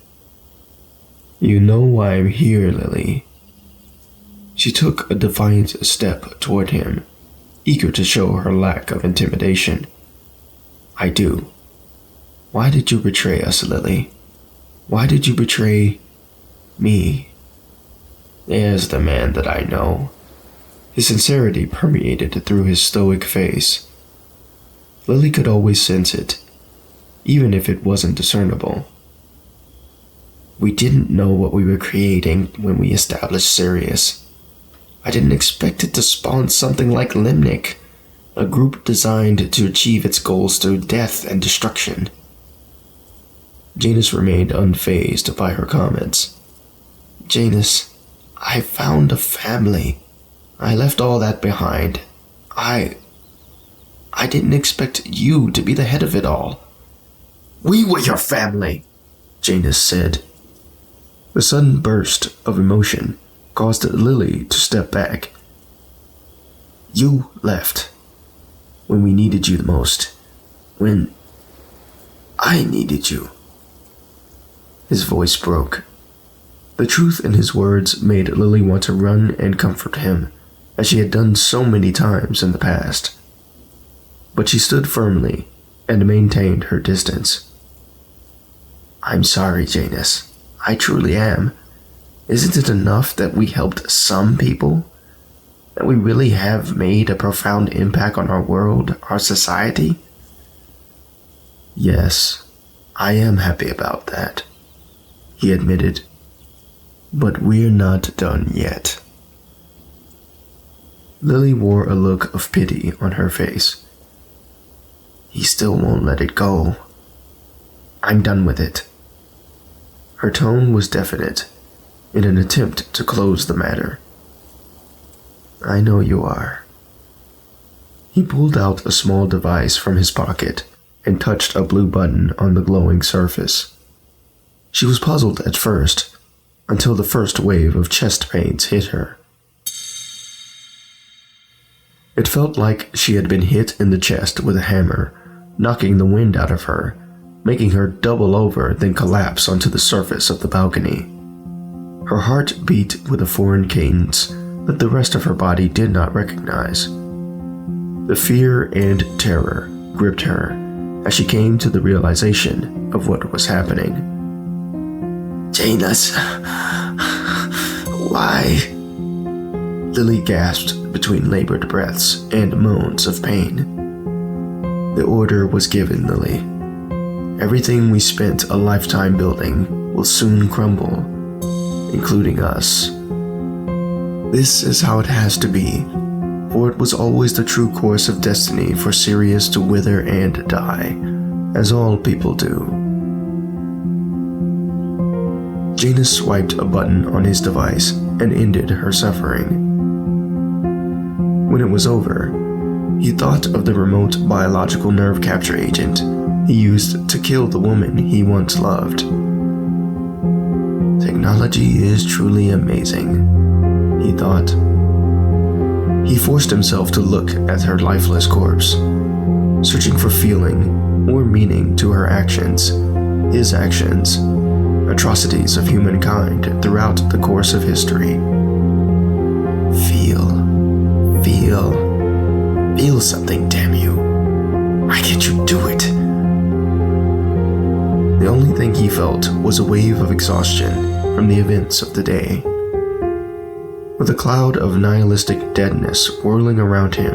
You know why I'm here, Lily. She took a defiant step toward him, eager to show her lack of intimidation. I do. Why did you betray us, Lily? Why did you betray me? There's the man that I know. His sincerity permeated through his stoic face. Lily could always sense it, even if it wasn't discernible. We didn't know what we were creating when we established Cereus. I didn't expect it to spawn something like Limnic, a group designed to achieve its goals through death and destruction. Janus remained unfazed by her comments. Janus, I found a family. I left all that behind. I didn't expect you to be the head of it all. We were your family, Janus said. The sudden burst of emotion caused Lily to step back. You left when we needed you the most. When I needed you. His voice broke. The truth in his words made Lily want to run and comfort him, as she had done so many times in the past. But she stood firmly and maintained her distance. I'm sorry, Janus. I truly am. Isn't it enough that we helped some people? That we really have made a profound impact on our world, our society? Yes, I am happy about that, he admitted. But we're not done yet. Lily wore a look of pity on her face. He still won't let it go. I'm done with it. Her tone was definite, in an attempt to close the matter. I know you are. He pulled out a small device from his pocket and touched a blue button on the glowing surface. She was puzzled at first, until the first wave of chest pains hit her. It felt like she had been hit in the chest with a hammer, knocking the wind out of her making her double over, then collapse onto the surface of the balcony. Her heart beat with a foreign cadence that the rest of her body did not recognize. The fear and terror gripped her as she came to the realization of what was happening. "Janus, why?" Lily gasped between labored breaths and moans of pain. "The order was given, Lily. Everything we spent a lifetime building will soon crumble, including us. This is how it has to be, for it was always the true course of destiny for Cereus to wither and die, as all people do." Janus swiped a button on his device and ended her suffering. When it was over, he thought of the remote biological nerve capture agent he used to kill the woman he once loved. Technology is truly amazing, he thought. He forced himself to look at her lifeless corpse, searching for feeling or meaning to her actions, his actions, atrocities of humankind throughout the course of history. Feel something, damn you. Why can't you do it? The only thing he felt was a wave of exhaustion from the events of the day. With a cloud of nihilistic deadness whirling around him,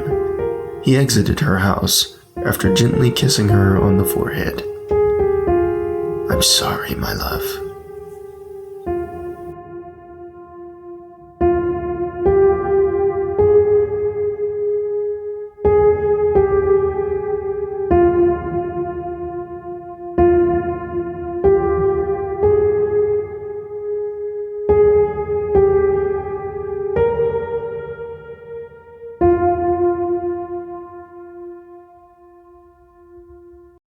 he exited her house after gently kissing her on the forehead. "I'm sorry, my love."